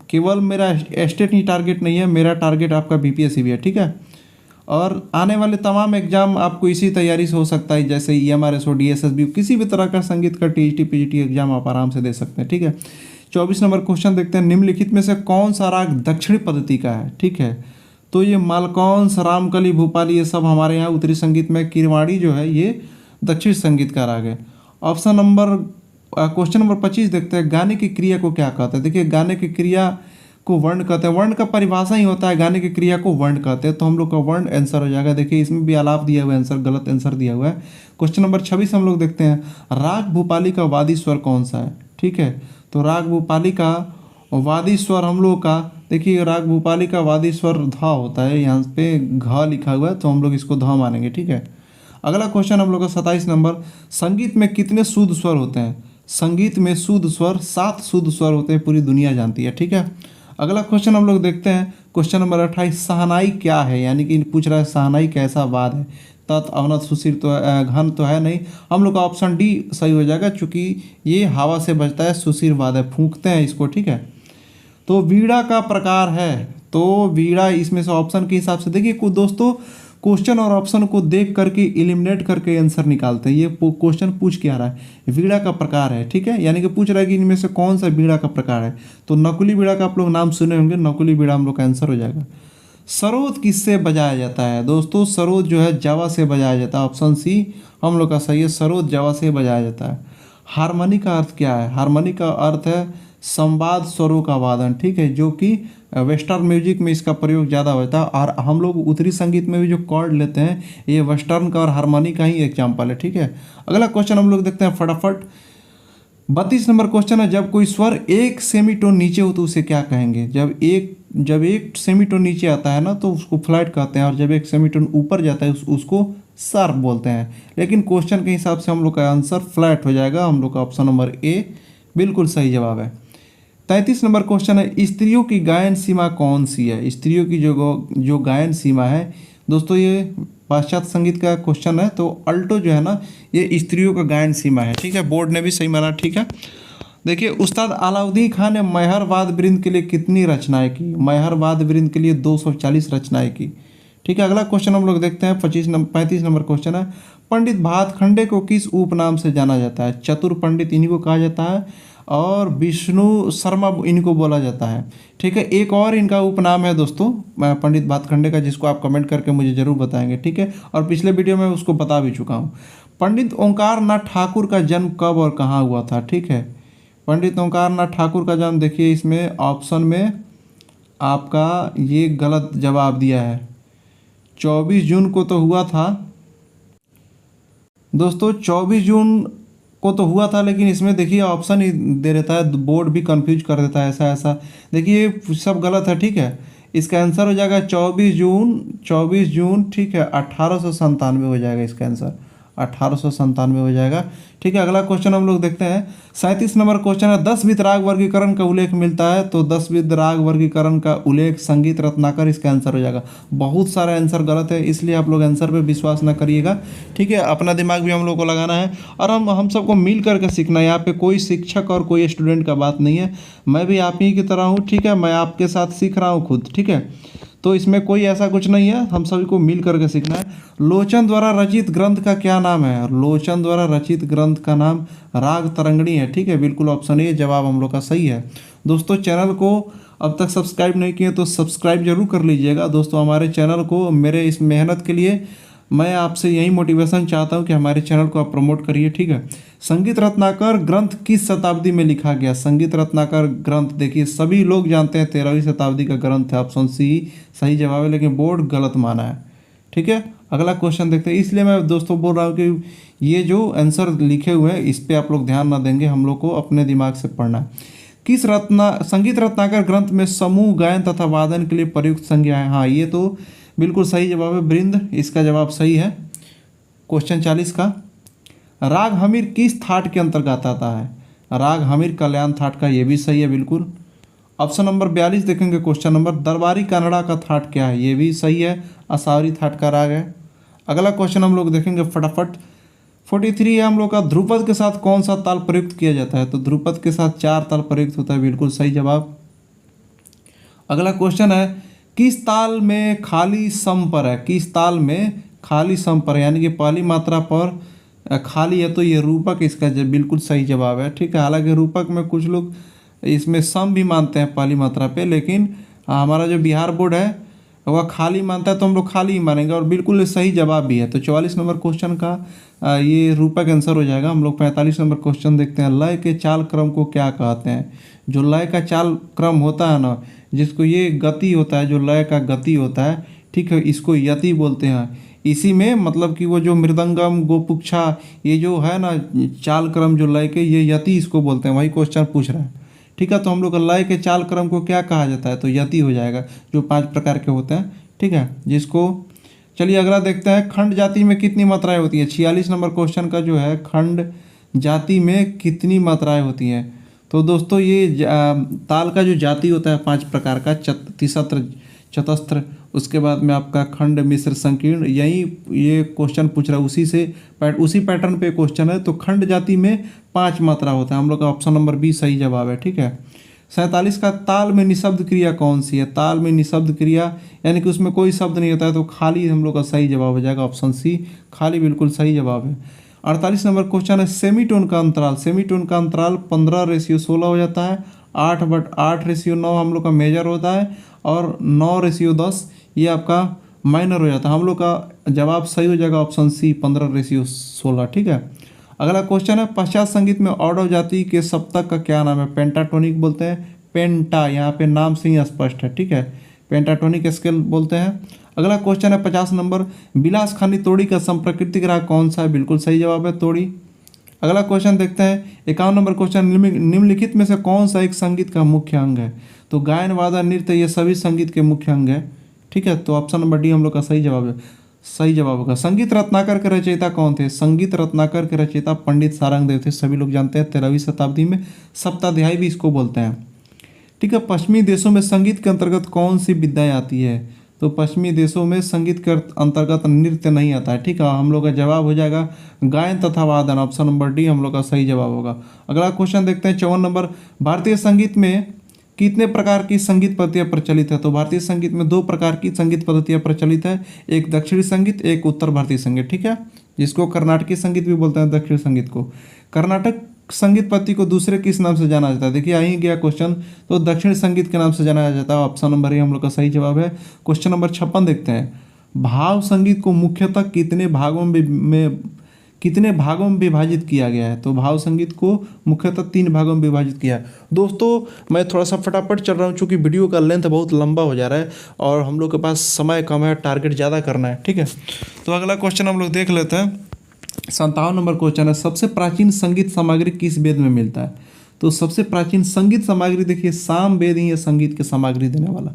केवल मेरा स्टेट ही टारगेट नहीं है, मेरा टारगेट आपका बीपीएससी भी है। ठीक है, और आने वाले तमाम एग्जाम आपको इसी तैयारी से हो सकता है, जैसे ईएमआरएस हो, डीएसएसबी, किसी भी तरह का संगीत का टीजीटी पीजीटी एग्जाम आप आराम से दे सकते हैं। ठीक है, 24 नंबर क्वेश्चन देखते हैं। निम्नलिखित में से कौन सा राग दक्षिणी पद्धति का है? ठीक है, तो ये मालकौंस, रामकली, भूपाली ये सब हमारे यहाँ उत्तरी संगीत में, किरवाड़ी जो है ये दक्षिण संगीत का राग है। ऑप्शन नंबर क्वेश्चन नंबर 25 देखते हैं। गाने की क्रिया को क्या कहते हैं? देखिए गाने की क्रिया को वर्ण कहते हैं। वर्ण का परिभाषा ही होता है गाने की क्रिया को वर्ण कहते हैं, तो हम लोग का वर्ण आंसर हो जाएगा। देखिए इसमें भी आलाप दिया हुआ है, आंसर गलत आंसर दिया हुआ है। क्वेश्चन नंबर 26 हम लोग देखते हैं। राग भूपाली का वादी स्वर कौन सा है? ठीक है, तो राग भूपाली का वादी स्वर हम लोग का, देखिए राग भूपाली का वादी स्वर ध होता है, यहाँ पे घ लिखा हुआ है तो हम लोग इसको ध मानेंगे। ठीक है, अगला क्वेश्चन हम लोग का 27 नंबर। संगीत में कितने शुद्ध स्वर होते हैं? संगीत में शुद्ध स्वर 7 शुद्ध स्वर होते हैं, पूरी दुनिया जानती है। ठीक है, अगला क्वेश्चन हम लोग देखते हैं। Question number 28। शहनाई क्या है? यानी कि पूछ रहा है शहनाई कैसा वाद है? तत्, अवनत, सुशीर तो घन तो है नहीं, हम लोग का ऑप्शन डी सही हो जाएगा, क्योंकि ये हवा से बजता है, सुशीर वाद है, फूंकते हैं इसको। ठीक है, तो वीणा का प्रकार है, तो वीणा इसमें से ऑप्शन के हिसाब से देखिए दोस्तों क्वेश्चन और ऑप्शन को देख करके एलिमिनेट करके आंसर निकालते हैं। ये क्वेश्चन पूछ क्या रहा है? वीणा का प्रकार है। ठीक है, यानी कि पूछ रहा है कि इनमें से कौन सा वीणा का प्रकार है, तो नकुली वीणा का आप लोग नाम सुने होंगे, नकुली वीणा हम लोग का आंसर हो जाएगा। सरोद किससे बजाया जाता है? दोस्तों सरोद जो है जावा से बजाया जाता है। ऑप्शन सी हम लोग का सही है, सरोद जावा से बजाया जाता है। हारमोनी का अर्थ क्या है? हारमोनी का अर्थ है संवाद स्वरों का वादन। ठीक है, जो कि वेस्टर्न म्यूजिक में इसका प्रयोग ज़्यादा होता है, और हम लोग उत्तरी संगीत में भी जो कॉर्ड लेते हैं ये वेस्टर्न का और हारमोनी का ही एग्जाम्पल है। ठीक है, अगला क्वेश्चन हम लोग देखते हैं फटाफट। 32 नंबर क्वेश्चन है, जब कोई स्वर एक सेमीटोन नीचे हो तो उसे क्या कहेंगे? जब एक सेमीटोन नीचे आता है ना तो उसको फ्लैट कहते हैं, और जब एक सेमीटोन ऊपर जाता है उसको शार्प बोलते हैं। लेकिन क्वेश्चन के हिसाब से हम लोग का आंसर फ्लैट हो जाएगा। हम लोग का ऑप्शन नंबर ए बिल्कुल सही जवाब है। 33 नंबर क्वेश्चन है, स्त्रियों की गायन सीमा कौन सी है? स्त्रियों की जो गायन सीमा है दोस्तों, ये पाश्चात्य संगीत का क्वेश्चन है, तो अल्टो जो है ना ये स्त्रियों का गायन सीमा है। ठीक है, बोर्ड ने भी सही माना। ठीक है, देखिए उस्ताद अलाउद्दीन खान ने मैहर वाद वृंद के लिए कितनी रचनाएं की? मैहर वाद वृंद के लिए 240 रचनाएं की। ठीक है, अगला क्वेश्चन हम लोग देखते हैं 35 नंबर क्वेश्चन है, पंडित भातखंडे को किस उपनाम से जाना जाता है? चतुर पंडित इन्हीं को कहा जाता है, और विष्णु शर्मा इनको बोला जाता है। ठीक है, एक और इनका उपनाम है दोस्तों पंडित भातखंडे का, जिसको आप कमेंट करके मुझे ज़रूर बताएंगे। ठीक है, और पिछले वीडियो में उसको बता भी चुका हूँ। पंडित ओंकार नाथ ठाकुर का जन्म कब और कहाँ हुआ था? ठीक है, पंडित ओंकार नाथ ठाकुर का जन्म, देखिए इसमें ऑप्शन में आपका ये गलत जवाब दिया है, 24 जून को तो हुआ था दोस्तों, 24 जून को तो हुआ था, लेकिन इसमें देखिए ऑप्शन ही दे देता है, बोर्ड भी कंफ्यूज कर देता है ऐसा ऐसा। देखिए ये सब गलत है। ठीक है, इसका आंसर हो जाएगा 24 जून। ठीक है, 1897 हो जाएगा इसका आंसर, 1897 हो जाएगा। ठीक है, अगला क्वेश्चन हम लोग देखते हैं 37 नंबर क्वेश्चन है, 10 राग वर्गीकरण का उल्लेख मिलता है, तो 10 राग वर्गीकरण का उल्लेख संगीत रत्नाकर इसका आंसर हो जाएगा। बहुत सारा आंसर गलत है, इसलिए आप लोग आंसर पे विश्वास ना करिएगा। ठीक है, अपना दिमाग भी हम लोग को लगाना है, और हम सबको मिल करके सीखना है। यहाँ पे कोई शिक्षक और कोई स्टूडेंट का बात नहीं है, मैं भी आप ही की तरह हूँ। ठीक है, मैं आपके साथ सीख रहा हूँ खुद। ठीक है, तो इसमें कोई ऐसा कुछ नहीं है, हम सभी को मिल करके सीखना है। लोचन द्वारा रचित ग्रंथ का क्या नाम है? लोचन द्वारा रचित ग्रंथ का नाम राग तरंगिणी है। ठीक है, बिल्कुल ऑप्शन ए जवाब हम लोग का सही है। दोस्तों चैनल को अब तक सब्सक्राइब नहीं किए तो सब्सक्राइब जरूर कर लीजिएगा। दोस्तों हमारे चैनल को, मेरे इस मेहनत के लिए मैं आपसे यही मोटिवेशन चाहता हूं कि हमारे चैनल को आप प्रमोट करिए। ठीक है, संगीत रत्नाकर ग्रंथ किस शताब्दी में लिखा गया? संगीत रत्नाकर ग्रंथ देखिए सभी लोग जानते हैं 13वीं शताब्दी का ग्रंथ है, ऑप्शन सी सही जवाब है, लेकिन बोर्ड गलत माना है। ठीक है, अगला क्वेश्चन देखते हैं। इसलिए मैं दोस्तों बोल रहा हूँ कि ये जो आंसर लिखे हुए हैं इस पर आप लोग ध्यान ना देंगे, हम लोग को अपने दिमाग से पढ़ना है। किस संगीत रत्नाकर ग्रंथ में समूह गायन तथा वादन के लिए प्रयुक्त संज्ञा है? हाँ, ये तो बिल्कुल सही जवाब है, वृंद इसका जवाब सही है। क्वेश्चन 40 का, राग हमीर किस थाट के अंतर्गत आता है? राग हमीर कल्याण थाट का, ये भी सही है बिल्कुल। ऑप्शन नंबर 42 देखेंगे क्वेश्चन नंबर, दरबारी कन्नड़ा का थाट क्या है? ये भी सही है, असावरी थाट का राग है। अगला क्वेश्चन हम लोग देखेंगे फटाफट। 43 है हम लोग का, ध्रुपद के साथ कौन सा ताल प्रयुक्त किया जाता है? तो ध्रुपद के साथ 4 ताल प्रयुक्त होता है, बिल्कुल सही जवाब। अगला क्वेश्चन है, किस ताल में खाली सम पर है? किस ताल में खाली सम पर है, यानी कि पहली मात्रा पर खाली है, तो ये रूपक इसका बिल्कुल सही जवाब है। ठीक है, हालांकि रूपक में कुछ लोग इसमें सम भी मानते हैं पहली मात्रा पे, लेकिन हमारा जो बिहार बोर्ड है वह खाली मानता है, तो हम लोग खाली ही मानेंगे, और बिल्कुल सही जवाब भी है। तो 44 नंबर क्वेश्चन का ये रूपक आंसर हो जाएगा। हम लोग 45 नंबर क्वेश्चन देखते हैं, लय के चाल क्रम को क्या कहते हैं? जो लय का चाल क्रम होता है ना, जिसको ये गति होता है, जो लय का गति होता है, ठीक है, इसको यति बोलते हैं। इसी में मतलब कि वो जो मृदंगम गोपुक्षा ये जो है ना चाल क्रम जो लय के, ये यति इसको बोलते हैं, वही क्वेश्चन पूछ रहा है। ठीक है, तो हम लोग लय के चाल क्रम को क्या कहा जाता है? तो यति हो जाएगा, जो 5 प्रकार के होते हैं। ठीक है, जिसको चलिए अगला देखते हैं, खंड जाति में कितनी मात्राएं होती हैं? 46 नंबर क्वेश्चन का जो है, खंड जाति में कितनी मात्राएं होती हैं? तो दोस्तों ये ताल का जो जाति होता है 5 प्रकार का, तिसत्र, चतस्त्र, उसके बाद में आपका खंड, मिश्र, संकीर्ण, यही ये क्वेश्चन पूछ रहा है, उसी पैटर्न पे क्वेश्चन है। तो खंड जाति में 5 मात्रा होता है, हम लोग का ऑप्शन नंबर बी सही जवाब है। ठीक है, 47 का, ताल में निशब्द क्रिया कौन सी है? ताल में निशब्द क्रिया यानी कि उसमें कोई शब्द नहीं होता है, तो खाली हम लोग का सही जवाब हो जाएगा, ऑप्शन सी खाली बिल्कुल सही जवाब है। 48 नंबर क्वेश्चन है, सेमीटोन का अंतराल। सेमीटोन का अंतराल 15:16 हो जाता है, 8/8:9 हम लोग का मेजर होता है, और 9:10 ये आपका माइनर हो जाता है। हम लोग का जवाब सही हो जाएगा, ऑप्शन सी 15:16। ठीक है, अगला क्वेश्चन है, पश्चात संगीत में ऑडव जाति के सप्तक का क्या नाम है? पेंटाटोनिक बोलते हैं, पेंटा, यहाँ पे नाम से ही स्पष्ट है, ठीक है, पेंटाटोनिक स्केल बोलते हैं। अगला क्वेश्चन है 50 नंबर, विलास खानी तोड़ी का संप्राकृतिक राग कौन सा है? बिल्कुल सही जवाब है तोड़ी। अगला क्वेश्चन देखते हैं 51 नंबर क्वेश्चन, निम्नलिखित में से कौन सा एक संगीत का मुख्य अंग है? तो गायन, वादन, नृत्य ये सभी संगीत के मुख्य अंग है, ठीक है। तो ऑप्शन नंबर डी हम लोग का सही जवाब है, सही जवाब होगा। संगीत रत्नाकर के रचयिता कौन थे? संगीत रत्नाकर के रचयिता पंडित सारंगदेव थे, सभी लोग जानते हैं, 13वीं शताब्दी में सप्ताध्यायी भी इसको बोलते हैं, ठीक है। पश्चिमी देशों में संगीत के अंतर्गत कौन सी विद्याएं आती है? तो पश्चिमी देशों में संगीत के अंतर्गत नृत्य नहीं आता है, ठीक है। हम लोग का जवाब हो जाएगा गायन तथा वादन, ऑप्शन नंबर डी हम लोग का सही जवाब होगा। अगला क्वेश्चन देखते हैं 54 नंबर, भारतीय संगीत में कितने प्रकार की संगीत पद्धतियाँ प्रचलित है? तो भारतीय संगीत में 2 प्रकार की संगीत पद्धतियाँ प्रचलित है, एक दक्षिणी संगीत, एक उत्तर भारतीय संगीत, ठीक है, जिसको कर्नाटकी संगीत भी बोलते हैं, दक्षिणी संगीत को। कर्नाटक संगीत पद्धति को दूसरे किस नाम से जाना जाता है? देखिए यहीं गया क्वेश्चन, तो दक्षिण संगीत के नाम से जाना जाता है, ऑप्शन नंबर ए हम लोग का सही जवाब है। क्वेश्चन नंबर 56 देखते हैं, भाव संगीत को मुख्यतः कितने भागों में विभाजित किया गया है? तो भाव संगीत को मुख्यतः 3 भागों में विभाजित किया है। दोस्तों मैं थोड़ा सा फटाफट चल रहा हूँ क्योंकि वीडियो का लेंथ बहुत लंबा हो जा रहा है और हम लोग के पास समय कम है, टारगेट ज़्यादा करना है, ठीक है। तो अगला क्वेश्चन हम लोग देख लेते हैं, 57 नंबर क्वेश्चन है, सबसे प्राचीन संगीत सामग्री किस वेद में मिलता है? तो सबसे प्राचीन संगीत सामग्री देखिए साम वेद ही है संगीत की सामग्री देने वाला,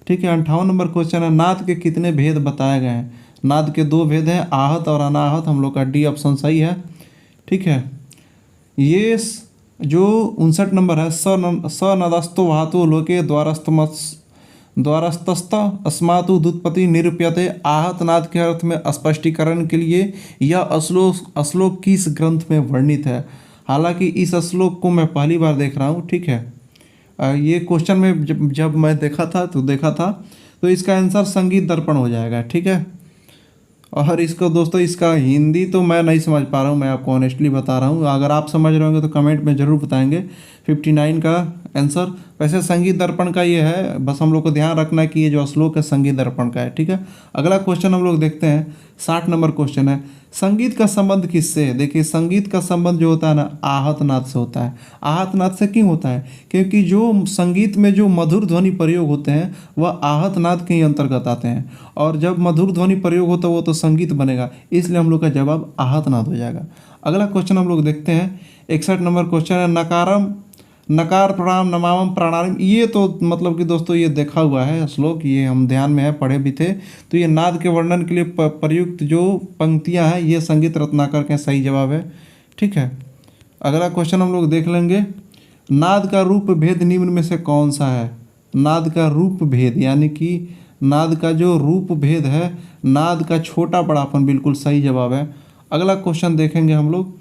ठीक है। 58 नंबर क्वेश्चन है, नाद के कितने भेद बताए गए हैं? नाद के 2 भेद हैं, आहत और अनाहत, हम लोग का डी ऑप्शन सही है, ठीक है। ये जो 59 नंबर है, स नदस्तो वाहतो लोके द्वारस्तस्त अस्मातु दुत्पत्ति निरूप्यते, आहत नाद के अर्थ में स्पष्टीकरण के लिए यह श्लोक किस ग्रंथ में वर्णित है? हालांकि इस श्लोक को मैं पहली बार देख रहा हूँ, ठीक है। ये क्वेश्चन में जब मैं देखा था तो इसका आंसर संगीत दर्पण हो जाएगा, ठीक है। और इसको दोस्तों इसका हिंदी तो मैं नहीं समझ पा रहा हूँ, मैं आपको ऑनेस्टली बता रहा हूँ, अगर आप समझ रहे होंगे तो कमेंट में ज़रूर बताएंगे। 59 का आंसर वैसे संगीत दर्पण का ये है, बस हम लोग को ध्यान रखना है कि ये जो श्लोक है संगीत दर्पण का है, ठीक है। अगला क्वेश्चन हम लोग देखते हैं, 60 नंबर क्वेश्चन है, संगीत का संबंध किससे है? देखिए संगीत का संबंध जो होता है ना, आहत नाद से होता है। आहत नाद से क्यों होता है? क्योंकि जो संगीत में जो मधुर ध्वनि प्रयोग होते हैं वह आहत नाद के ही अंतर्गत आते हैं, और जब मधुर ध्वनि प्रयोग होता है वो तो संगीत बनेगा, इसलिए हम लोग का जवाब आहत नाद हो जाएगा। अगला क्वेश्चन हम लोग देखते हैं, 61 नंबर क्वेश्चन है, नकार प्रणाम नमामम प्राणायाम, ये तो मतलब कि दोस्तों ये देखा हुआ है श्लोक, ये हम ध्यान में है, पढ़े भी थे। तो ये नाद के वर्णन के लिए प्रयुक्त जो पंक्तियां हैं ये संगीत रत्नाकर के सही जवाब है, ठीक है। अगला क्वेश्चन हम लोग देख लेंगे, नाद का रूप भेद निम्न में से कौन सा है? नाद का रूप भेद यानी कि नाद का जो रूप भेद है, नाद का छोटा बड़ापन, बिल्कुल सही जवाब है। अगला क्वेश्चन देखेंगे हम लोग,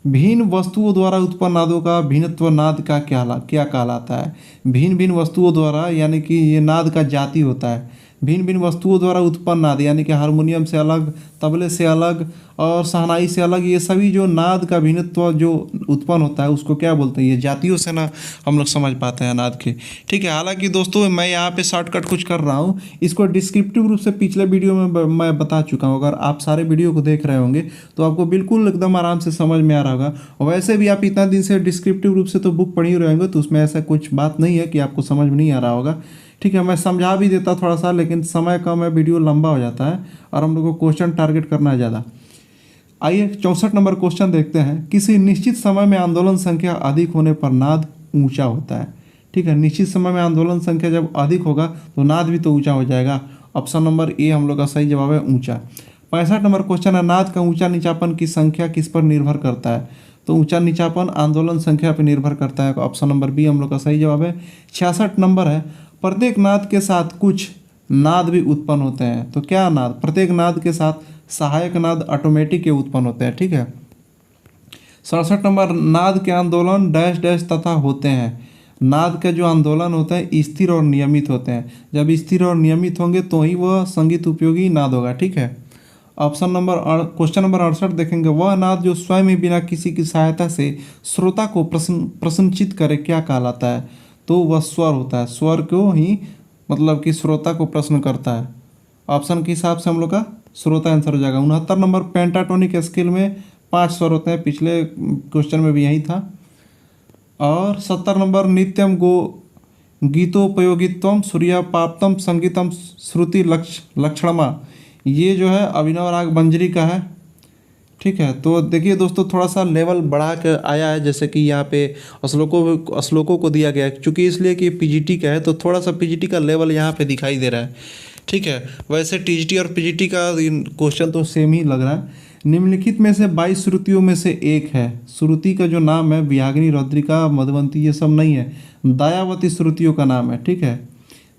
भिन्न वस्तुओं द्वारा उत्पन्न नादों का भिन्नत्व नाद का क्या कहलाता है? भिन्न भिन्न वस्तुओं द्वारा यानी कि ये नाद का जाति होता है। भिन्न भिन्न वस्तुओं द्वारा उत्पन्न नाद यानी कि हारमोनियम से अलग, तबले से अलग और शहनाई से अलग, ये सभी जो नाद का भिन्नत्व जो उत्पन्न होता है उसको क्या बोलते हैं? ये जातियों से ना हम लोग समझ पाते हैं नाद के, ठीक है। हालांकि दोस्तों मैं यहाँ पे शॉर्टकट कुछ कर रहा हूँ, इसको डिस्क्रिप्टिव रूप से पिछले वीडियो में मैं बता चुका हूँ, अगर आप सारे वीडियो को देख रहे होंगे तो आपको बिल्कुल एकदम आराम से समझ में आ रहा होगा। और वैसे भी आप इतना दिन से डिस्क्रिप्टिव रूप से तो बुक पढ़ ही रहे होंगे, तो उसमें ऐसा कुछ बात नहीं है कि आपको समझ में नहीं आ रहा होगा, ठीक है। मैं समझा भी देता थोड़ा सा, लेकिन समय कम है, वीडियो लंबा हो जाता है और हम लोग को क्वेश्चन टारगेट करना है ज़्यादा। आइए 64 नंबर क्वेश्चन देखते हैं, किसी निश्चित समय में आंदोलन संख्या अधिक होने पर नाद ऊंचा होता है, ठीक है। निश्चित समय में आंदोलन संख्या जब अधिक होगा तो नाद भी तो ऊंचा हो जाएगा, ऑप्शन नंबर ए हम लोग का सही जवाब है, ऊंचा। 65 नंबर क्वेश्चन है, नाद का ऊंचा नीचापन की संख्या किस पर निर्भर करता है? तो ऊंचा नीचापन आंदोलन संख्या पर निर्भर करता है, ऑप्शन नंबर बी हम लोग का सही जवाब है। 66 नंबर है, प्रत्येक नाद के साथ कुछ नाद भी उत्पन्न होते हैं, तो क्या नाद? प्रत्येक नाद के साथ सहायक नाद ऑटोमेटिक के उत्पन्न होते हैं, ठीक है। 67 नंबर, नाद के आंदोलन डैश डैश तथा होते हैं। नाद का जो आंदोलन होता है स्थिर और नियमित होते हैं, जब स्थिर और नियमित होंगे तो ही वह संगीत उपयोगी नाद होगा, ठीक है। ऑप्शन नंबर क्वेश्चन नंबर 68 देखेंगे, वह नाद जो स्वयं ही बिना किसी की सहायता से श्रोता को प्रसन्नचित करे क्या कहलाता है? तो वह स्वर होता है, स्वर को ही मतलब कि श्रोता को प्रश्न करता है। ऑप्शन के हिसाब से हम लोग का श्रोता आंसर हो जाएगा। 69 नंबर, पेंटाटोनिक स्केल में 5 स्वर होते हैं, पिछले क्वेश्चन में भी यही था। और 70 नंबर, नित्यम गीतोपयोगित्वम सूर्यापाप्तम संगीतम श्रुति लक्षणमा, ये जो है अभिनव राग बंजरी का है। ठीक है, तो देखिए दोस्तों थोड़ा सा लेवल बढ़ा के आया है, जैसे कि यहाँ पे श्लोकों को दिया गया है, चूँकि इसलिए कि पीजीटी का है तो थोड़ा सा पीजीटी का लेवल यहाँ पे दिखाई दे रहा है। ठीक है, वैसे टीजीटी और पीजीटी का क्वेश्चन तो सेम ही लग रहा है। निम्नलिखित में से 22 श्रुतियों में से एक है। श्रुति का जो नाम है विहागिनी, रौद्रिका, मधुवंती ये सब नहीं है, दयावती श्रुतियों का नाम है। ठीक है,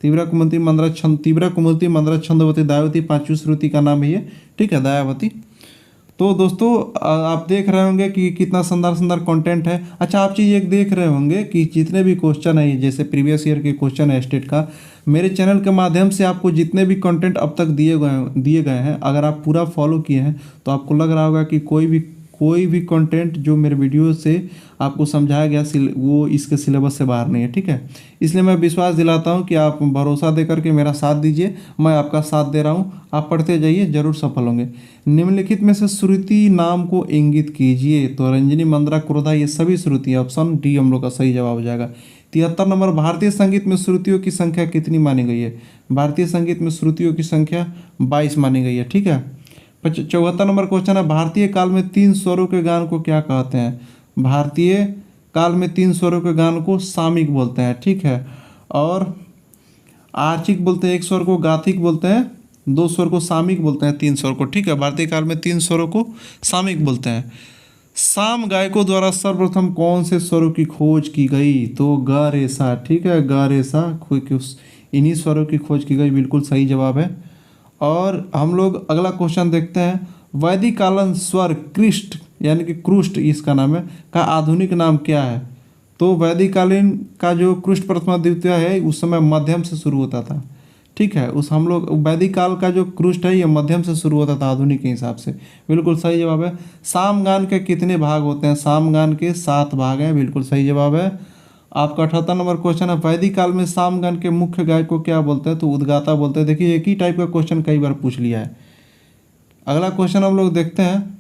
तीव्रा कुमुदी मंद्रा छंदवती दयावती 5वीं श्रुति का नाम है ये। ठीक है, दयावती। तो दोस्तों आप देख रहे होंगे कि कितना शानदार कंटेंट है। अच्छा, आप चीज़ एक देख रहे होंगे कि जितने भी क्वेश्चन है, जैसे प्रीवियस ईयर के क्वेश्चन है स्टेट का, मेरे चैनल के माध्यम से आपको जितने भी कंटेंट अब तक दिए गए हैं, अगर आप पूरा फॉलो किए हैं तो आपको लग रहा होगा कि कोई भी कंटेंट जो मेरे वीडियो से आपको समझाया गया वो इसके सिलेबस से बाहर नहीं है। ठीक है, इसलिए मैं विश्वास दिलाता हूँ कि आप भरोसा दे करके मेरा साथ दीजिए, मैं आपका साथ दे रहा हूँ, आप पढ़ते जाइए, जरूर सफल होंगे। निम्नलिखित में से श्रुति नाम को इंगित कीजिए। तो रंजनी, मंद्रा, क्रोधा ये सभी श्रुति, ऑप्शन डी हम लोग का सही जवाब हो जाएगा। 73 नंबर, भारतीय संगीत में श्रुतियों की संख्या कितनी मानी गई है? भारतीय संगीत में श्रुतियों की संख्या 22 मानी गई है। ठीक है, 74 नंबर क्वेश्चन है, भारतीय काल में 3 स्वरों के गान को क्या कहते हैं? भारतीय काल में 3 स्वरों के गान को सामिक बोलते हैं। ठीक है, और आर्चिक बोलते हैं 1 स्वर को, गाथिक बोलते हैं 2 स्वर को, सामिक बोलते हैं 3 स्वर को। ठीक है, भारतीय काल में 3 स्वरों को सामिक बोलते हैं। साम गायकों द्वारा सर्वप्रथम कौन से स्वरों की खोज की गई? तो ग रे सा। ठीक है, ग रे सा, इन्हीं स्वरों की खोज की गई, बिल्कुल सही जवाब है। और हम लोग अगला क्वेश्चन देखते हैं, वैदिक कालीन स्वर कृष्ट यानी कि क्रुष्ट इसका नाम है का आधुनिक नाम क्या है? तो वैदिक कालीन का जो कृष्ट प्रथमा द्वितीय है उस समय मध्यम से शुरू होता था। ठीक है, उस हम लोग वैदिक काल का जो कृष्ट है ये मध्यम से शुरू होता था आधुनिक के हिसाब से, बिल्कुल सही जवाब है। सामगान के कितने भाग होते हैं? सामगान के 7 भाग हैं, बिल्कुल सही जवाब है। आपका 78 नंबर क्वेश्चन है, वैदिक काल में सामगान के मुख्य गायक को क्या बोलते हैं? तो उद्गाता बोलते हैं। देखिए एक ही टाइप का क्वेश्चन कई बार पूछ लिया है। अगला क्वेश्चन हम लोग देखते हैं,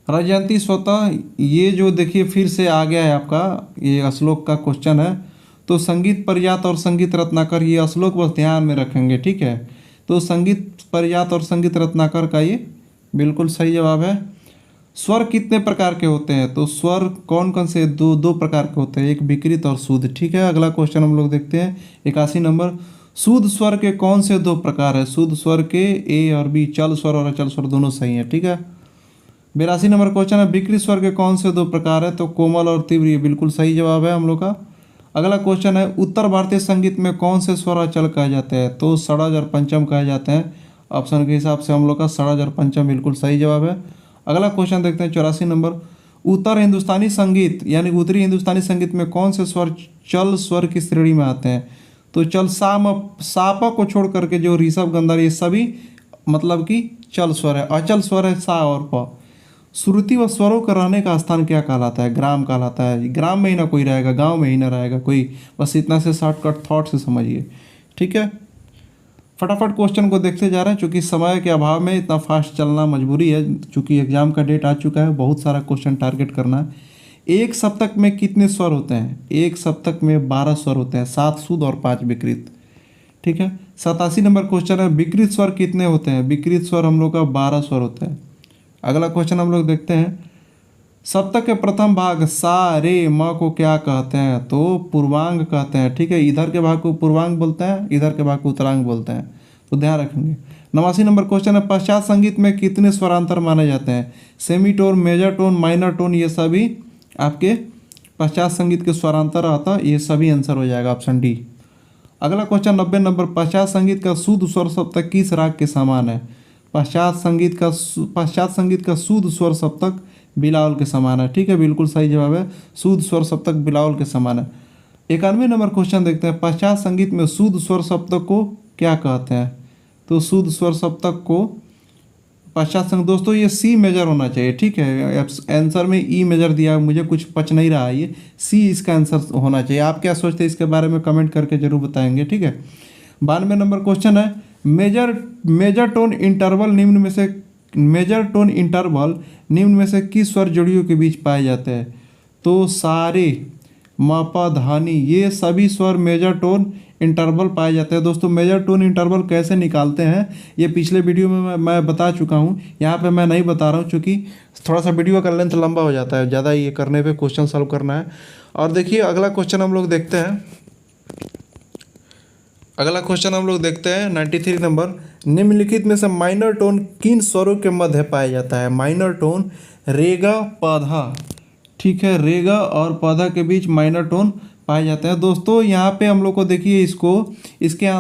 रजयंती स्वतः, ये जो देखिए फिर से आ गया है आपका, ये श्लोक का क्वेश्चन है। तो संगीत परिजात और संगीत रत्नाकर, ये श्लोक बस ध्यान में रखेंगे। ठीक है, तो संगीत परिजात और संगीत रत्नाकर का ये बिल्कुल सही जवाब है। स्वर कितने प्रकार के होते हैं? तो स्वर कौन कौन से? दो प्रकार के होते हैं, एक विकृत और शुद्ध। ठीक है, अगला क्वेश्चन हम लोग देखते हैं 81 नंबर, शुद्ध स्वर के कौन से 2 प्रकार है? शुद्ध स्वर के ए और बी, चल स्वर और अचल स्वर दोनों सही है। ठीक है, 82 नंबर क्वेश्चन है, विकृत स्वर के कौन से 2 प्रकार है? तो कोमल और तीव्र, ये बिल्कुल सही जवाब है हम लोग का। अगला क्वेश्चन है, उत्तर भारतीय संगीत में कौन से स्वर अचल कहे जाते हैं? तो षडज और पंचम कहे जाते हैं। ऑप्शन के हिसाब से हम लोग का षडज और पंचम बिल्कुल सही जवाब है। अगला क्वेश्चन देखते हैं 84 नंबर, उत्तर हिंदुस्तानी संगीत यानी उत्तरी हिंदुस्तानी संगीत में कौन से स्वर चल स्वर की श्रेणी में आते हैं? तो चल सापा को छोड़ करके जो ऋषभ गंधार ये सभी मतलब कि चल स्वर है। अचल स्वर है सा और प। श्रुति व स्वरों का रहने का स्थान क्या कहलाता है? ग्राम कहलाता है। ग्राम में ही ना कोई रहेगा, गांव में ही ना रहेगा कोई, बस इतना से शॉर्टकट थॉट से समझिए। ठीक है, फटाफट क्वेश्चन को देखते जा रहे हैं, चूँकि समय के अभाव में इतना फास्ट चलना मजबूरी है, चूँकि एग्जाम का डेट आ चुका है, बहुत सारा क्वेश्चन टारगेट करना है। एक सप्तक में कितने स्वर होते हैं? एक सप्तक में 12 स्वर होते हैं, 7 शुद्ध और 5 विकृत। ठीक है, 87 नंबर क्वेश्चन है, विकृत स्वर कितने होते हैं? विकृत स्वर हम लोग का 12 स्वर होते हैं। अगला क्वेश्चन हम लोग देखते हैं, सप्तक के प्रथम भाग सा रे म को क्या कहते हैं? तो पूर्वांग कहते हैं। ठीक है, इधर के भाग को पूर्वांग बोलते हैं, इधर के भाग को उत्तरांग बोलते हैं, तो ध्यान रखेंगे। 89 नंबर क्वेश्चन है, पश्चात संगीत में कितने स्वरांतर माने जाते हैं? Semitone, major tone, minor tone, ये सभी आपके पश्चात संगीत के स्वरांतर आता है, ये सभी आंसर हो जाएगा ऑप्शन डी। अगला क्वेश्चन 90 नंबर, पश्चात संगीत का शुद्ध स्वर सप्तक किस राग के समान है? पश्चात संगीत का शुद्ध स्वर सप्तक बिलावल के समान है। ठीक है, बिल्कुल सही जवाब है, शुद्ध स्वर सप्तक बिलावल के समान है। 91 नंबर क्वेश्चन देखते हैं, पश्चात संगीत में शुद्ध स्वर सप्तक को क्या कहते हैं? तो शुद्ध स्वर सप्तक को पश्चात संगीत, दोस्तों ये सी मेजर होना चाहिए। ठीक है, आंसर में ई मेजर दिया, मुझे कुछ पच नहीं रहा है, ये सी इसका आंसर होना चाहिए। आप क्या सोचते हैं इसके बारे में कमेंट करके जरूर बताएंगे। ठीक है, 92 नंबर क्वेश्चन है, मेजर टोन इंटरवल निम्न में से किस स्वर जोड़ियों के बीच पाए जाते हैं? तो सारे मापा, धानी, ये सभी स्वर मेजर टोन इंटरवल पाए जाते हैं। दोस्तों मेजर टोन इंटरवल कैसे निकालते हैं ये पिछले वीडियो में मैं बता चुका हूँ, यहाँ पे मैं नहीं बता रहा हूँ क्योंकि थोड़ा सा वीडियो का लेंथ लंबा हो जाता है, ज़्यादा ये करने पे क्वेश्चन सॉल्व करना है। और देखिए अगला क्वेश्चन हम लोग देखते हैं। अगला क्वेश्चन हम लोग देखते हैं 93 नंबर। निम्नलिखित में से माइनर टोन किन स्वरों के मध्य पाया जाता है? माइनर टोन रेगा, पधा, ठीक है, रेगा और पधा के बीच माइनर टोन पाए जाते हैं। दोस्तों यहाँ पे हम लोग को देखिए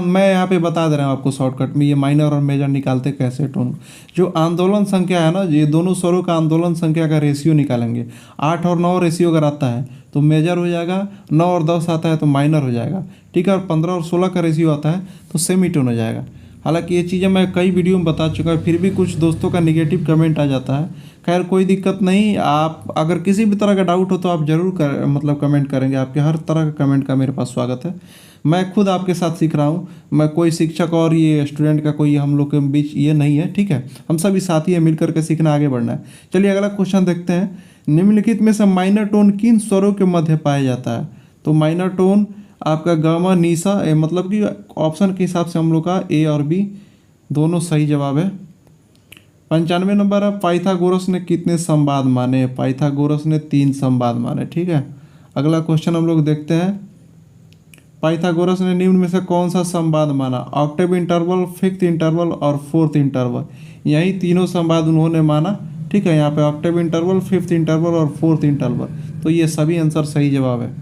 मैं यहाँ पे बता दे रहा हूँ आपको शॉर्टकट में, ये माइनर और मेजर निकालते कैसे टोन। जो आंदोलन संख्या है ना, ये दोनों स्वरों का आंदोलन संख्या का रेशियो निकालेंगे। 8 और 9 रेशियो अगर आता है तो मेजर हो जाएगा, 9 और 10 आता है तो माइनर हो जाएगा, ठीक है, और 15 और 16 का रेशियो आता है तो सेमीटोन हो जाएगा। हालांकि ये चीज़ें मैं कई वीडियो में बता चुका हूँ, फिर भी कुछ दोस्तों का निगेटिव कमेंट आ जाता है। खैर कोई दिक्कत नहीं, आप अगर किसी भी तरह का डाउट हो तो आप ज़रूर कमेंट करेंगे। आपके हर तरह का कमेंट का मेरे पास स्वागत है। मैं खुद आपके साथ सीख रहा हूँ, मैं कोई शिक्षक और ये स्टूडेंट का कोई हम लोग के बीच ये नहीं है, ठीक है, हम सभी साथी हैं, मिलकर के सीखना, आगे बढ़ना है। चलिए अगला क्वेश्चन देखते हैं। निम्नलिखित में से माइनर टोन किन स्वरों के मध्य पाया जाता है? तो माइनर टोन आपका गामा, निशा, मतलब कि ऑप्शन के हिसाब से हम लोग का ए और बी दोनों सही जवाब है। 95 नंबर है। पाइथागोरस ने कितने संवाद माने? पाइथागोरस ने 3 संवाद माने, ठीक है। अगला क्वेश्चन हम लोग देखते हैं। पाइथागोरस ने निम्न में से कौन सा संवाद माना? ऑक्टेव इंटरवल, फिफ्थ इंटरवल और फोर्थ इंटरवल, यही तीनों संवाद उन्होंने माना, ठीक है। यहाँ पे ऑक्टेव इंटरवल, फिफ्थ इंटरवल और फोर्थ इंटरवल, तो ये सभी आंसर सही जवाब है,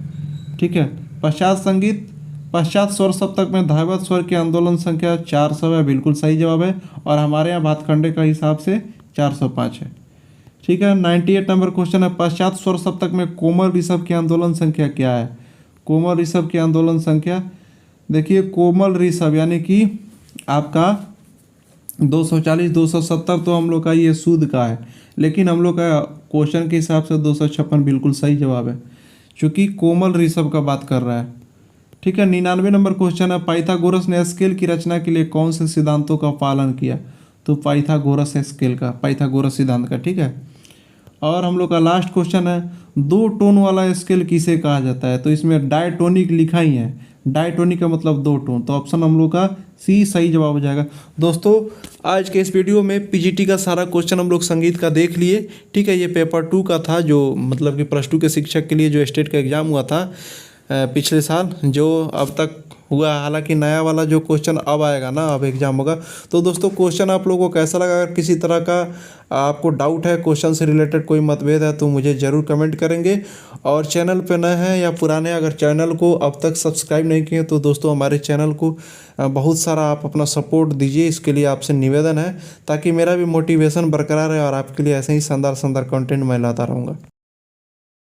ठीक है। पश्चात संगीत, पश्चात स्वर सप्तक में धावत स्वर की आंदोलन संख्या 400 है, बिल्कुल सही जवाब है, और हमारे यहाँ भातखंडे का हिसाब से 405 है, ठीक है। 98 नंबर क्वेश्चन है। पश्चात स्वर सप्तक में कोमल ऋषभ की आंदोलन संख्या क्या है? कोमल ऋषभ की आंदोलन संख्या, देखिए कोमल ऋषभ यानी कि आपका 240, 270 तो हम लोग का ये सूद का है, लेकिन हम लोग का क्वेश्चन के हिसाब से 256 बिल्कुल सही जवाब है, क्योंकि कोमल ऋषभ का बात कर रहा है, ठीक है। 99 नंबर क्वेश्चन है। पाइथागोरस ने स्केल की रचना के लिए कौन से सिद्धांतों का पालन किया? तो पाइथागोरस स्केल का, पाइथागोरस सिद्धांत का, ठीक है। और हम लोग का लास्ट क्वेश्चन है। 2 टोन वाला स्केल किसे कहा जाता है? तो इसमें डायटोनिक लिखा ही है, डायटोनिक का मतलब 2 टोन, तो ऑप्शन हम लोग का सी सही जवाब हो जाएगा। दोस्तों आज के इस वीडियो में पीजीटी का सारा क्वेश्चन हम लोग संगीत का देख लिए, ठीक है। ये पेपर 2 का था, जो मतलब कि +2 के शिक्षक के लिए जो स्टेट का एग्ज़ाम हुआ था पिछले साल, जो अब तक हुआ। हालांकि नया वाला जो क्वेश्चन अब आएगा ना, अब एग्ज़ाम होगा। तो दोस्तों क्वेश्चन आप लोगों को कैसा लगा? अगर किसी तरह का आपको डाउट है, क्वेश्चन से रिलेटेड कोई मतभेद है, तो मुझे ज़रूर कमेंट करेंगे। और चैनल पे नए हैं या पुराने, अगर चैनल को अब तक सब्सक्राइब नहीं किए तो दोस्तों हमारे चैनल को बहुत सारा आप अपना सपोर्ट दीजिए, इसके लिए आपसे निवेदन है, ताकि मेरा भी मोटिवेशन बरकरार रहे और आपके लिए ऐसे ही शानदार कंटेंट मैं लाता रहूँगा।